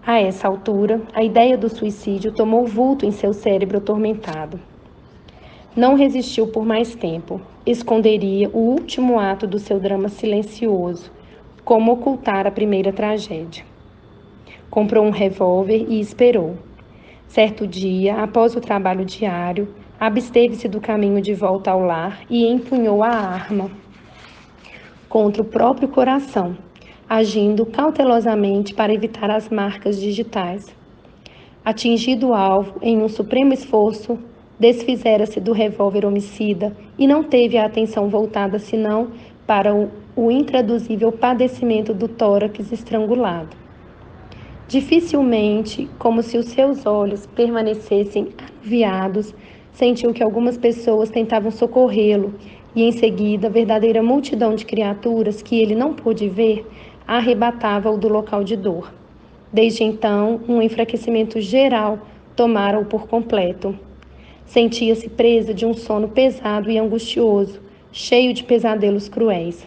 A essa altura, a ideia do suicídio tomou vulto em seu cérebro atormentado. Não resistiu por mais tempo. Esconderia o último ato do seu drama silencioso, como ocultar a primeira tragédia. Comprou um revólver e esperou. Certo dia, após o trabalho diário, absteve-se do caminho de volta ao lar e empunhou a arma contra o próprio coração, agindo cautelosamente para evitar as marcas digitais. Atingido o alvo, em um supremo esforço, desfizera-se do revólver homicida e não teve a atenção voltada senão para o intraduzível padecimento do tórax estrangulado. Dificilmente, como se os seus olhos permanecessem anuviados, sentiu que algumas pessoas tentavam socorrê-lo e, em seguida, a verdadeira multidão de criaturas que ele não pôde ver arrebatava-o do local de dor. Desde então, um enfraquecimento geral tomara-o por completo. Sentia-se presa de um sono pesado e angustioso, cheio de pesadelos cruéis.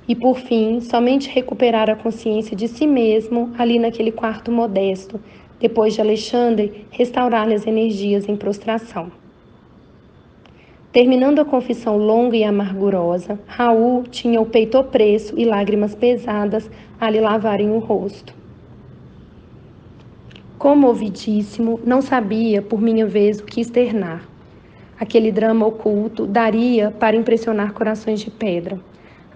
E, por fim, somente recuperara a consciência de si mesmo ali naquele quarto modesto, depois de Alexandre restaurar-lhe as energias em prostração. Terminando a confissão longa e amargurosa, Raul tinha o peito opresso e lágrimas pesadas a lhe lavarem o rosto. Comovidíssimo, não sabia, por minha vez, o que externar. Aquele drama oculto daria para impressionar corações de pedra.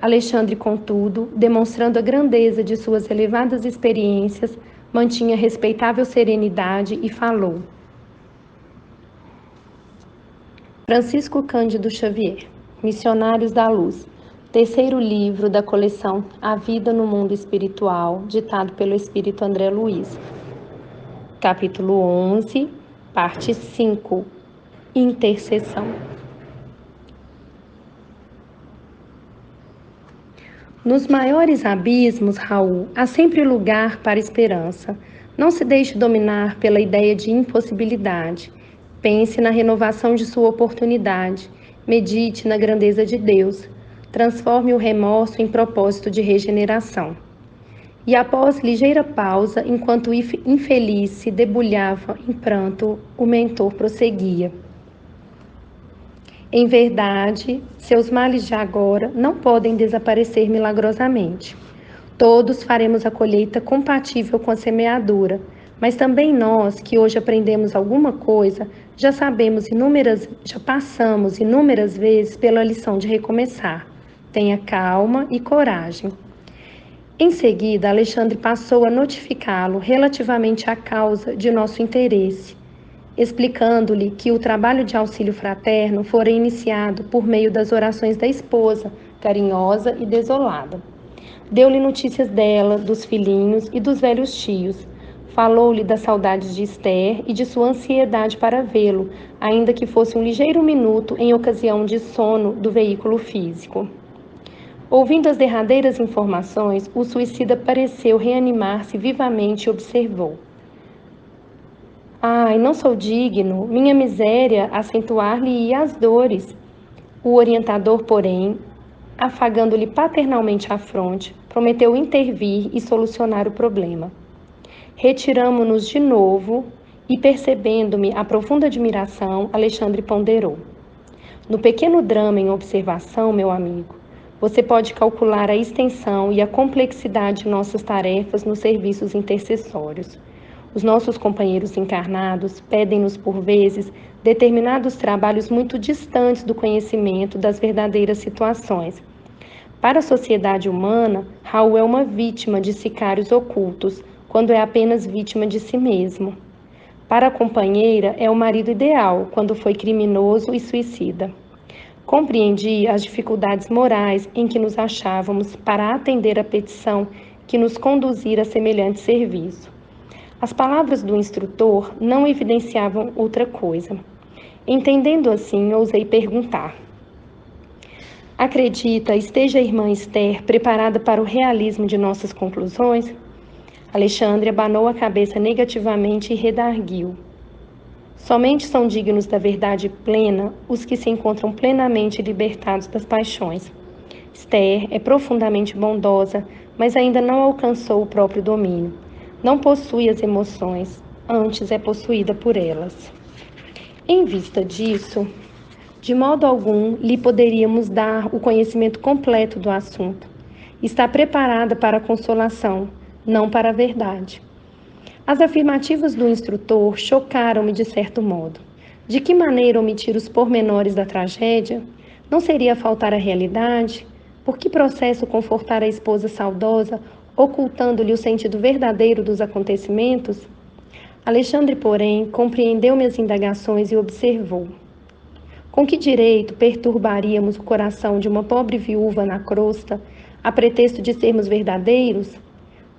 Alexandre, contudo, demonstrando a grandeza de suas elevadas experiências, mantinha respeitável serenidade e falou. Francisco Cândido Xavier, Missionários da Luz, terceiro livro da coleção A Vida no Mundo Espiritual, ditado pelo Espírito André Luiz. Capítulo 11, parte 5, Intercessão. Nos maiores abismos, Raul, há sempre lugar para esperança. Não se deixe dominar pela ideia de impossibilidade. Pense na renovação de sua oportunidade. Medite na grandeza de Deus. Transforme o remorso em propósito de regeneração. E após ligeira pausa, enquanto o infeliz se debulhava em pranto, o mentor prosseguia. Em verdade, seus males de agora não podem desaparecer milagrosamente. Todos faremos a colheita compatível com a semeadura, mas também nós, que hoje aprendemos alguma coisa, já passamos inúmeras vezes pela lição de recomeçar. Tenha calma e coragem. Em seguida, Alexandre passou a notificá-lo relativamente à causa de nosso interesse, explicando-lhe que o trabalho de auxílio fraterno fora iniciado por meio das orações da esposa, carinhosa e desolada. Deu-lhe notícias dela, dos filhinhos e dos velhos tios. Falou-lhe das saudades de Esther e de sua ansiedade para vê-lo, ainda que fosse um ligeiro minuto em ocasião de sono do veículo físico. Ouvindo as derradeiras informações, o suicida pareceu reanimar-se vivamente e observou. Ai, não sou digno, minha miséria acentuar-lhe-ia as dores. O orientador, porém, afagando-lhe paternalmente a fronte, prometeu intervir e solucionar o problema. Retiramo-nos de novo e, percebendo-me a profunda admiração, Alexandre ponderou. No pequeno drama em observação, meu amigo, você pode calcular a extensão e a complexidade de nossas tarefas nos serviços intercessórios. Os nossos companheiros encarnados pedem-nos, por vezes, determinados trabalhos muito distantes do conhecimento das verdadeiras situações. Para a sociedade humana, Raul é uma vítima de sicários ocultos, quando é apenas vítima de si mesmo. Para a companheira, é o marido ideal, quando foi criminoso e suicida. Compreendi as dificuldades morais em que nos achávamos para atender a petição que nos conduzira a semelhante serviço. As palavras do instrutor não evidenciavam outra coisa. Entendendo assim, ousei perguntar. Acredita, esteja a irmã Esther preparada para o realismo de nossas conclusões? Alexandre abanou a cabeça negativamente e redarguiu. Somente são dignos da verdade plena os que se encontram plenamente libertados das paixões. Esther é profundamente bondosa, mas ainda não alcançou o próprio domínio. Não possui as emoções, antes é possuída por elas. Em vista disso, de modo algum lhe poderíamos dar o conhecimento completo do assunto. Está preparada para a consolação, não para a verdade. As afirmativas do instrutor chocaram-me de certo modo. De que maneira omitir os pormenores da tragédia? Não seria faltar à realidade? Por que processo confortar a esposa saudosa, ocultando-lhe o sentido verdadeiro dos acontecimentos? Alexandre, porém, compreendeu minhas indagações e observou. Com que direito perturbaríamos o coração de uma pobre viúva na crosta, a pretexto de sermos verdadeiros?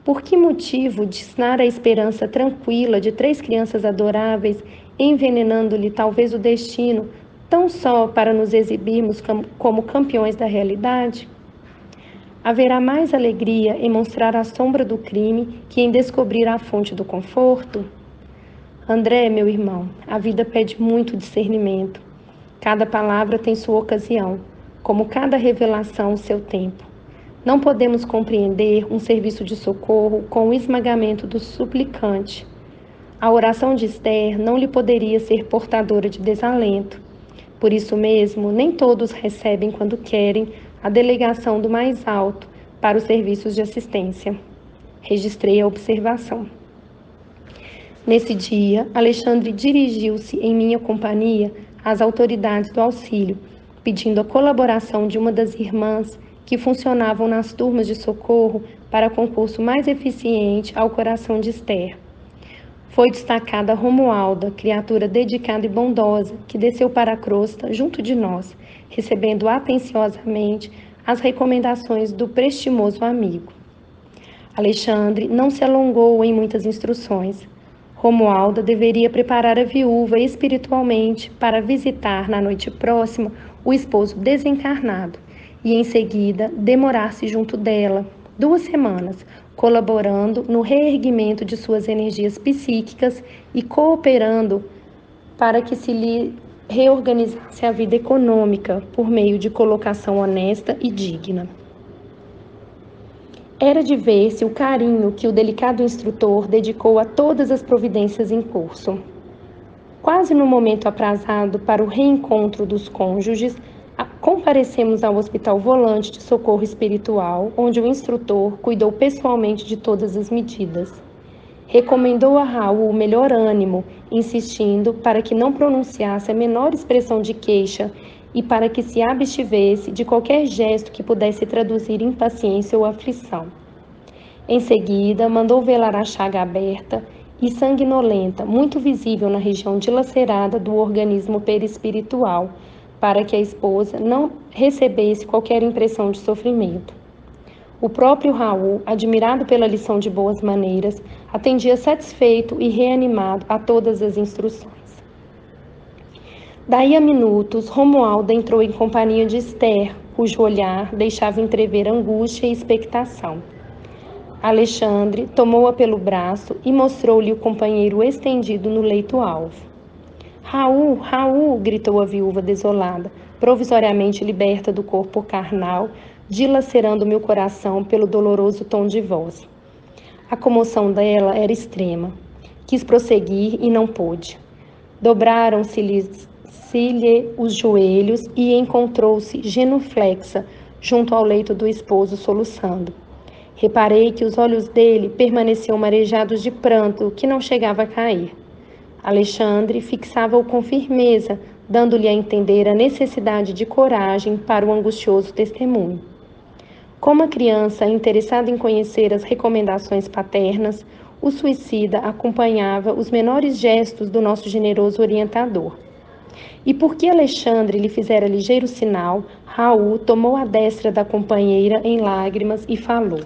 Por que motivo desnar a esperança tranquila de 3 crianças adoráveis, envenenando-lhe talvez o destino, tão só para nos exibirmos como campeões da realidade? Haverá mais alegria em mostrar a sombra do crime que em descobrir a fonte do conforto? André, meu irmão, a vida pede muito discernimento. Cada palavra tem sua ocasião, como cada revelação o seu tempo. Não podemos compreender um serviço de socorro com o esmagamento do suplicante. A oração de Esther não lhe poderia ser portadora de desalento. Por isso mesmo, nem todos recebem quando querem a delegação do mais alto para os serviços de assistência. Registrei a observação. Nesse dia, Alexandre dirigiu-se em minha companhia às autoridades do auxílio, pedindo a colaboração de uma das irmãs que funcionavam nas turmas de socorro para concurso mais eficiente ao coração de Esther. Foi destacada Romualda, criatura dedicada e bondosa, que desceu para a crosta junto de nós, recebendo atenciosamente as recomendações do prestimoso amigo. Alexandre não se alongou em muitas instruções. Romualda deveria preparar a viúva espiritualmente para visitar na noite próxima o esposo desencarnado e, em seguida, demorar-se junto dela 2 semanas, colaborando no reerguimento de suas energias psíquicas e cooperando para que se lhe reorganizasse a vida econômica por meio de colocação honesta e digna. Era de ver-se o carinho que o delicado instrutor dedicou a todas as providências em curso. Quase no momento aprazado para o reencontro dos cônjuges, comparecemos ao Hospital Volante de Socorro Espiritual, onde o instrutor cuidou pessoalmente de todas as medidas. Recomendou a Raul o melhor ânimo, insistindo para que não pronunciasse a menor expressão de queixa e para que se abstivesse de qualquer gesto que pudesse traduzir impaciência ou aflição. Em seguida, mandou velar a chaga aberta e sanguinolenta, muito visível na região dilacerada do organismo perispiritual, para que a esposa não recebesse qualquer impressão de sofrimento. O próprio Raul, admirado pela lição de boas maneiras, atendia satisfeito e reanimado a todas as instruções. Daí a minutos, Romualda entrou em companhia de Esther, cujo olhar deixava entrever angústia e expectação. Alexandre tomou-a pelo braço e mostrou-lhe o companheiro estendido no leito-alvo. Raul, Raul, gritou a viúva desolada, provisoriamente liberta do corpo carnal, dilacerando meu coração pelo doloroso tom de voz. A comoção dela era extrema. Quis prosseguir e não pôde. Dobraram-se-lhe os joelhos e encontrou-se genuflexa junto ao leito do esposo, soluçando. Reparei que os olhos dele permaneciam marejados de pranto que não chegava a cair. Alexandre fixava-o com firmeza, dando-lhe a entender a necessidade de coragem para o angustioso testemunho. Como a criança interessada em conhecer as recomendações paternas, o suicida acompanhava os menores gestos do nosso generoso orientador. E porque Alexandre lhe fizera ligeiro sinal, Raul tomou a destra da companheira em lágrimas e falou: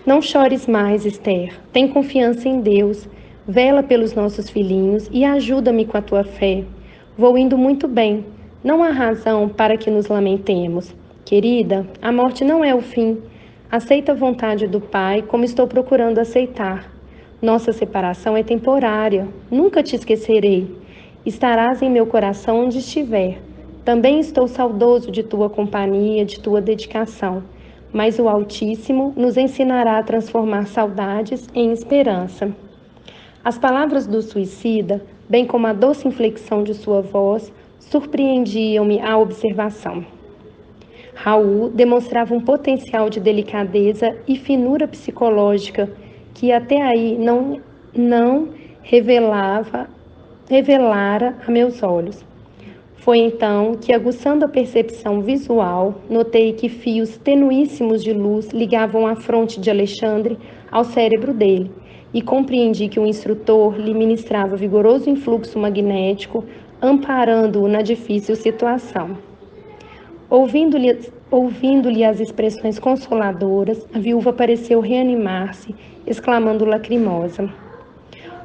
Não chores mais, Esther. Tem confiança em Deus. Vela pelos nossos filhinhos e ajuda-me com a tua fé. Vou indo muito bem. Não há razão para que nos lamentemos. Querida, a morte não é o fim. Aceita a vontade do Pai como estou procurando aceitar. Nossa separação é temporária. Nunca te esquecerei. Estarás em meu coração onde estiver. Também estou saudoso de tua companhia, de tua dedicação. Mas o Altíssimo nos ensinará a transformar saudades em esperança. As palavras do suicida, bem como a doce inflexão de sua voz, surpreendiam-me à observação. Raul demonstrava um potencial de delicadeza e finura psicológica que até aí não revelara a meus olhos. Foi então que, aguçando a percepção visual, notei que fios tenuíssimos de luz ligavam a fronte de Alexandre ao cérebro dele, e compreendi que o instrutor lhe ministrava vigoroso influxo magnético, amparando-o na difícil situação. Ouvindo-lhe as expressões consoladoras, a viúva pareceu reanimar-se, exclamando lacrimosa: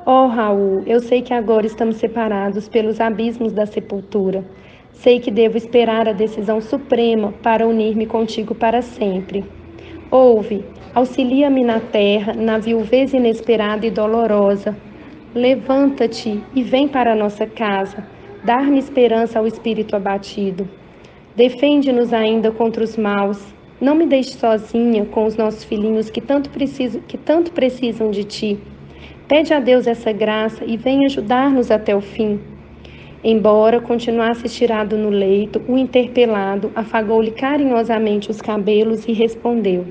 Oh, Raul, eu sei que agora estamos separados pelos abismos da sepultura. Sei que devo esperar a decisão suprema para unir-me contigo para sempre. Ouve, auxilia-me na terra, na viuvez inesperada e dolorosa. Levanta-te e vem para a nossa casa, dar-me esperança ao espírito abatido. Defende-nos ainda contra os maus. Não me deixe sozinha com os nossos filhinhos que tanto precisam de ti. Pede a Deus essa graça e vem ajudar-nos até o fim. Embora continuasse estirado no leito, o interpelado afagou-lhe carinhosamente os cabelos e respondeu: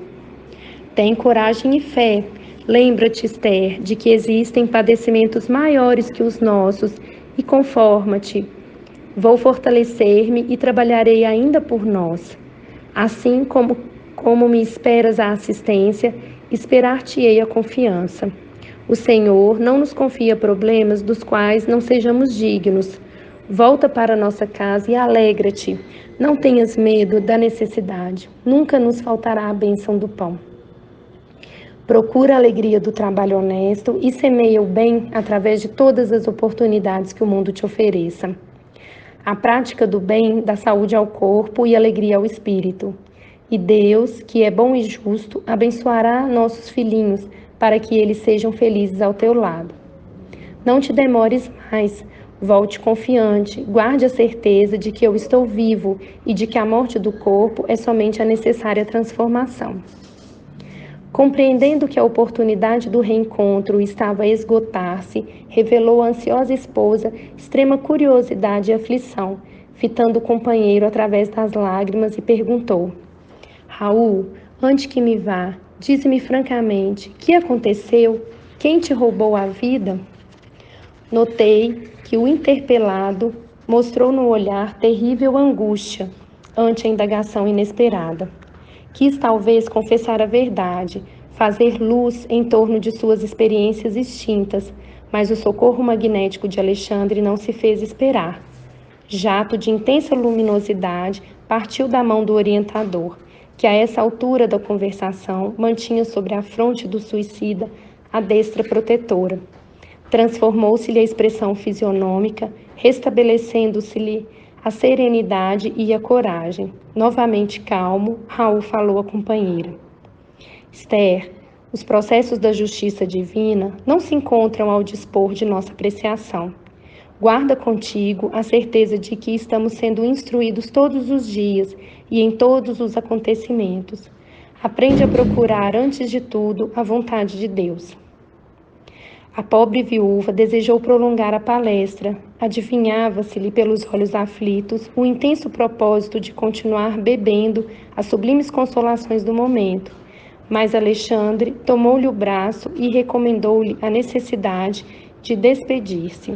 Tem coragem e fé. Lembra-te, Esther, de que existem padecimentos maiores que os nossos e conforma-te. Vou fortalecer-me e trabalharei ainda por nós. Assim como me esperas a assistência, esperar-te-ei a confiança. O Senhor não nos confia problemas dos quais não sejamos dignos. Volta para nossa casa e alegra-te. Não tenhas medo da necessidade. Nunca nos faltará a bênção do pão. Procura a alegria do trabalho honesto e semeia o bem através de todas as oportunidades que o mundo te ofereça. A prática do bem dá saúde ao corpo e alegria ao espírito. E Deus, que é bom e justo, abençoará nossos filhinhos para que eles sejam felizes ao teu lado. Não te demores mais, volte confiante, guarde a certeza de que eu estou vivo e de que a morte do corpo é somente a necessária transformação. Compreendendo que a oportunidade do reencontro estava a esgotar-se, revelou à ansiosa esposa extrema curiosidade e aflição, fitando o companheiro através das lágrimas e perguntou: Raul, antes que me vá, dize-me francamente, que aconteceu? Quem te roubou a vida? Notei que o interpelado mostrou no olhar terrível angústia ante a indagação inesperada. Quis talvez confessar a verdade, fazer luz em torno de suas experiências extintas, mas o socorro magnético de Alexandre não se fez esperar. Jato de intensa luminosidade partiu da mão do orientador, que a essa altura da conversação mantinha sobre a fronte do suicida a destra protetora. Transformou-se-lhe a expressão fisionômica, restabelecendo-se-lhe a serenidade e a coragem. Novamente calmo, Raul falou à companheira. Esther, os processos da justiça divina não se encontram ao dispor de nossa apreciação. Guarda contigo a certeza de que estamos sendo instruídos todos os dias e em todos os acontecimentos. Aprende a procurar, antes de tudo, a vontade de Deus. A pobre viúva desejou prolongar a palestra. Adivinhava-se-lhe pelos olhos aflitos o intenso propósito de continuar bebendo as sublimes consolações do momento. Mas Alexandre tomou-lhe o braço e recomendou-lhe a necessidade de despedir-se.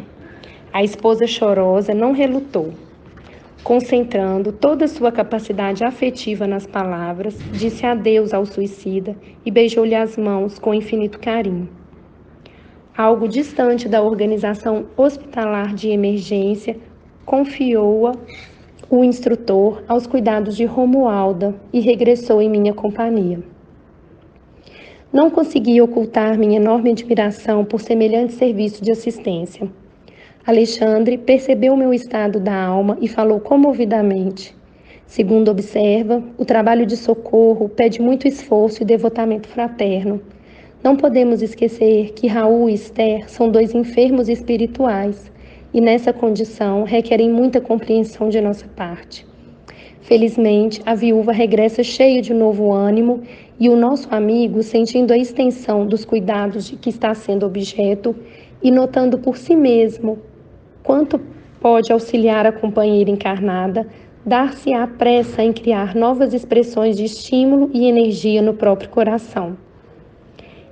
A esposa chorosa não relutou. Concentrando toda sua capacidade afetiva nas palavras, disse adeus ao suicida e beijou-lhe as mãos com infinito carinho. Algo distante da organização hospitalar de emergência, confiou-a o instrutor aos cuidados de Romualda e regressou em minha companhia. Não consegui ocultar minha enorme admiração por semelhante serviço de assistência. Alexandre percebeu meu estado da alma e falou comovidamente. Segundo observa, o trabalho de socorro pede muito esforço e devotamento fraterno. Não podemos esquecer que Raul e Esther são dois enfermos espirituais e, nessa condição, requerem muita compreensão de nossa parte. Felizmente, a viúva regressa cheia de novo ânimo e o nosso amigo, sentindo a extensão dos cuidados de que está sendo objeto e notando por si mesmo quanto pode auxiliar a companheira encarnada, dar-se-á pressa em criar novas expressões de estímulo e energia no próprio coração.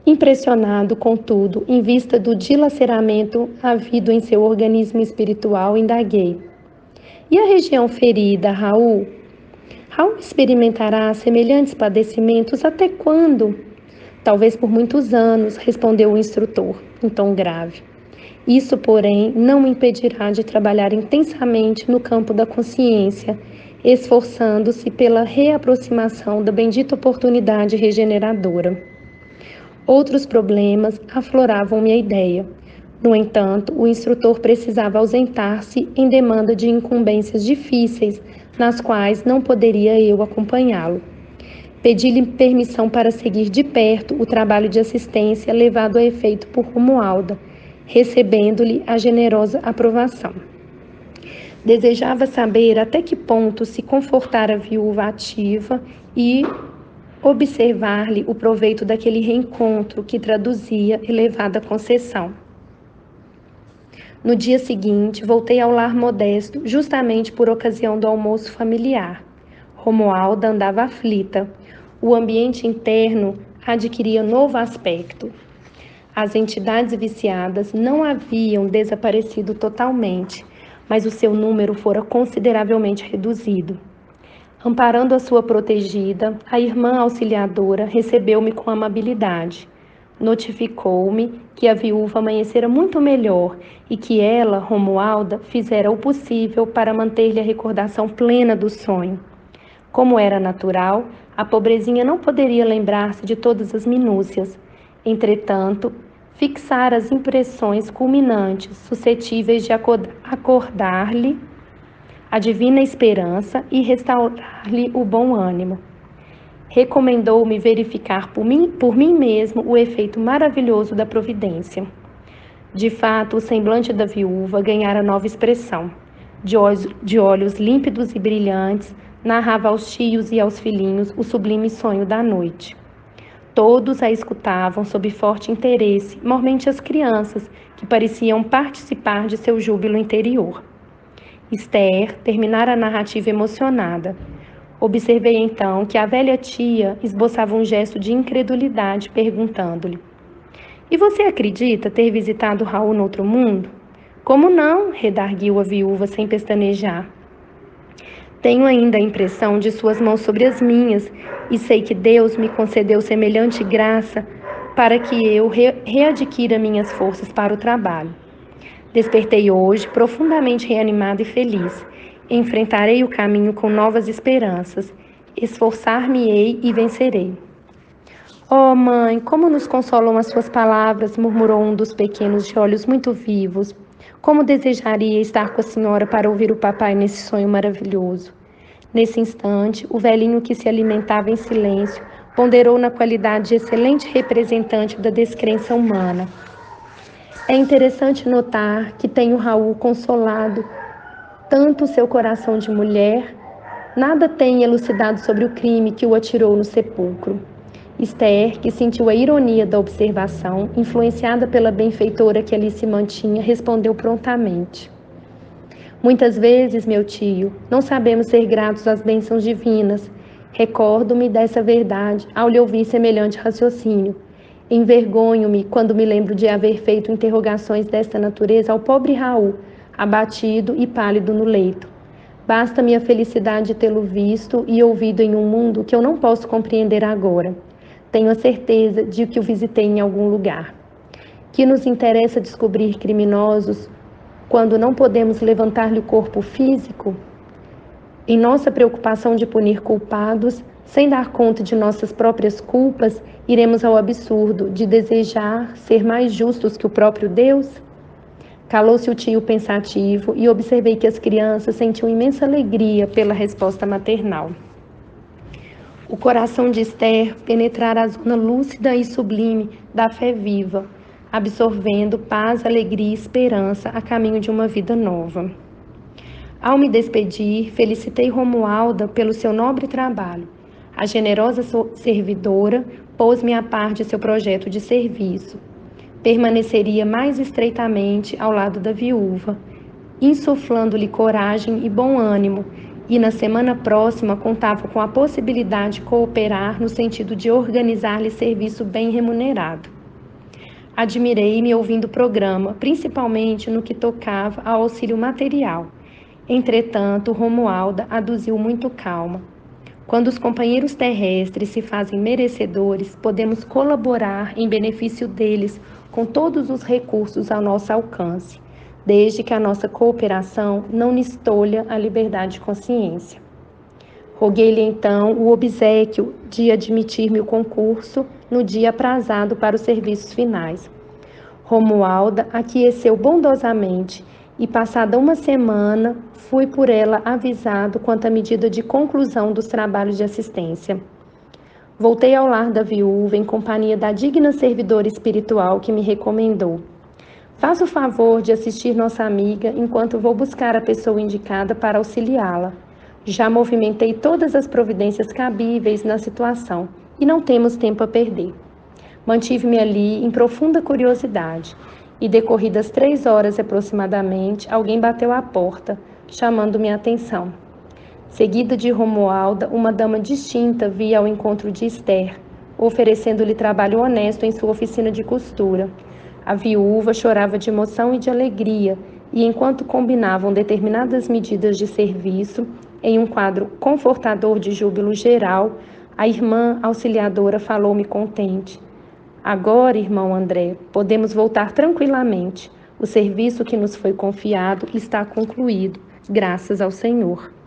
Impressionado, contudo, em vista do dilaceramento havido em seu organismo espiritual, indaguei. E a região ferida, Raul? Raul experimentará semelhantes padecimentos até quando? Talvez por muitos anos, respondeu o instrutor, em tom grave. Isso, porém, não me impedirá de trabalhar intensamente no campo da consciência, esforçando-se pela reaproximação da bendita oportunidade regeneradora. Outros problemas afloravam minha ideia. No entanto, o instrutor precisava ausentar-se em demanda de incumbências difíceis, nas quais não poderia eu acompanhá-lo. Pedi-lhe permissão para seguir de perto o trabalho de assistência levado a efeito por Romualda, recebendo-lhe a generosa aprovação. Desejava saber até que ponto se confortara a viúva ativa e observar-lhe o proveito daquele reencontro que traduzia elevada concessão. No dia seguinte, voltei ao lar modesto, justamente por ocasião do almoço familiar. Romualda andava aflita. O ambiente interno adquiria novo aspecto. As entidades viciadas não haviam desaparecido totalmente, mas o seu número fora consideravelmente reduzido. Amparando a sua protegida, a irmã auxiliadora recebeu-me com amabilidade. Notificou-me que a viúva amanhecera muito melhor e que ela, Romualda, fizera o possível para manter-lhe a recordação plena do sonho. Como era natural, a pobrezinha não poderia lembrar-se de todas as minúcias. Entretanto, fixara as impressões culminantes, suscetíveis de acordar-lhe a divina esperança e restaurar-lhe o bom ânimo. Recomendou-me verificar por mim mesmo o efeito maravilhoso da providência. De fato, o semblante da viúva ganhara nova expressão. De olhos límpidos e brilhantes, narrava aos tios e aos filhinhos o sublime sonho da noite. Todos a escutavam sob forte interesse, mormente as crianças, que pareciam participar de seu júbilo interior. Esther terminara a narrativa emocionada. Observei então que a velha tia esboçava um gesto de incredulidade, perguntando-lhe: "E você acredita ter visitado Raul no outro mundo?" "Como não?" redarguiu a viúva sem pestanejar. "Tenho ainda a impressão de suas mãos sobre as minhas e sei que Deus me concedeu semelhante graça para que eu readquira minhas forças para o trabalho. Despertei hoje profundamente reanimada e feliz. Enfrentarei o caminho com novas esperanças. Esforçar-me-ei e vencerei." "Oh, mãe, como nos consolam as suas palavras", murmurou um dos pequenos de olhos muito vivos. "Como desejaria estar com a senhora para ouvir o papai nesse sonho maravilhoso." Nesse instante, o velhinho que se alimentava em silêncio ponderou na qualidade de excelente representante da descrença humana. É interessante notar que tem o Raul consolado tanto seu coração de mulher, nada tem elucidado sobre o crime que o atirou no sepulcro. Esther, que sentiu a ironia da observação, influenciada pela benfeitora que ali se mantinha, respondeu prontamente: "Muitas vezes, meu tio, não sabemos ser gratos às bênçãos divinas. Recordo-me dessa verdade ao lhe ouvir semelhante raciocínio. Envergonho-me quando me lembro de haver feito interrogações desta natureza ao pobre Raul, abatido e pálido no leito. Basta-me a felicidade de tê-lo visto e ouvido em um mundo que eu não posso compreender agora. Tenho a certeza de que o visitei em algum lugar. Que nos interessa descobrir criminosos quando não podemos levantar-lhe o corpo físico? Em nossa preocupação de punir culpados, sem dar conta de nossas próprias culpas, iremos ao absurdo de desejar ser mais justos que o próprio Deus?" Calou-se o tio pensativo e observei que as crianças sentiam imensa alegria pela resposta maternal. O coração de Esther penetrara a zona lúcida e sublime da fé viva, absorvendo paz, alegria e esperança a caminho de uma vida nova. Ao me despedir, felicitei Romualda pelo seu nobre trabalho. A generosa servidora pôs-me a par de seu projeto de serviço. Permaneceria mais estreitamente ao lado da viúva, insuflando-lhe coragem e bom ânimo, e na semana próxima contava com a possibilidade de cooperar no sentido de organizar-lhe serviço bem remunerado. Admirei-me ouvindo o programa, principalmente no que tocava ao auxílio material. Entretanto, Romualda aduziu muito calma: "Quando os companheiros terrestres se fazem merecedores, podemos colaborar em benefício deles com todos os recursos ao nosso alcance, desde que a nossa cooperação não lhes tolha a liberdade de consciência." Roguei-lhe então o obséquio de admitir-me o concurso no dia aprazado para os serviços finais. Romualda aqueceu bondosamente e, passada uma semana, fui por ela avisado quanto à medida de conclusão dos trabalhos de assistência. Voltei ao lar da viúva em companhia da digna servidora espiritual que me recomendou: "Faça o favor de assistir nossa amiga enquanto vou buscar a pessoa indicada para auxiliá-la. Já movimentei todas as providências cabíveis na situação e não temos tempo a perder." Mantive-me ali em profunda curiosidade e, decorridas 3 horas aproximadamente, alguém bateu à porta, chamando minha atenção. Seguida de Romualda, uma dama distinta via ao encontro de Esther, oferecendo-lhe trabalho honesto em sua oficina de costura. A viúva chorava de emoção e de alegria, e enquanto combinavam determinadas medidas de serviço, em um quadro confortador de júbilo geral, a irmã auxiliadora falou-me contente: agora, irmão André, podemos voltar tranquilamente. O serviço que nos foi confiado está concluído, graças ao Senhor.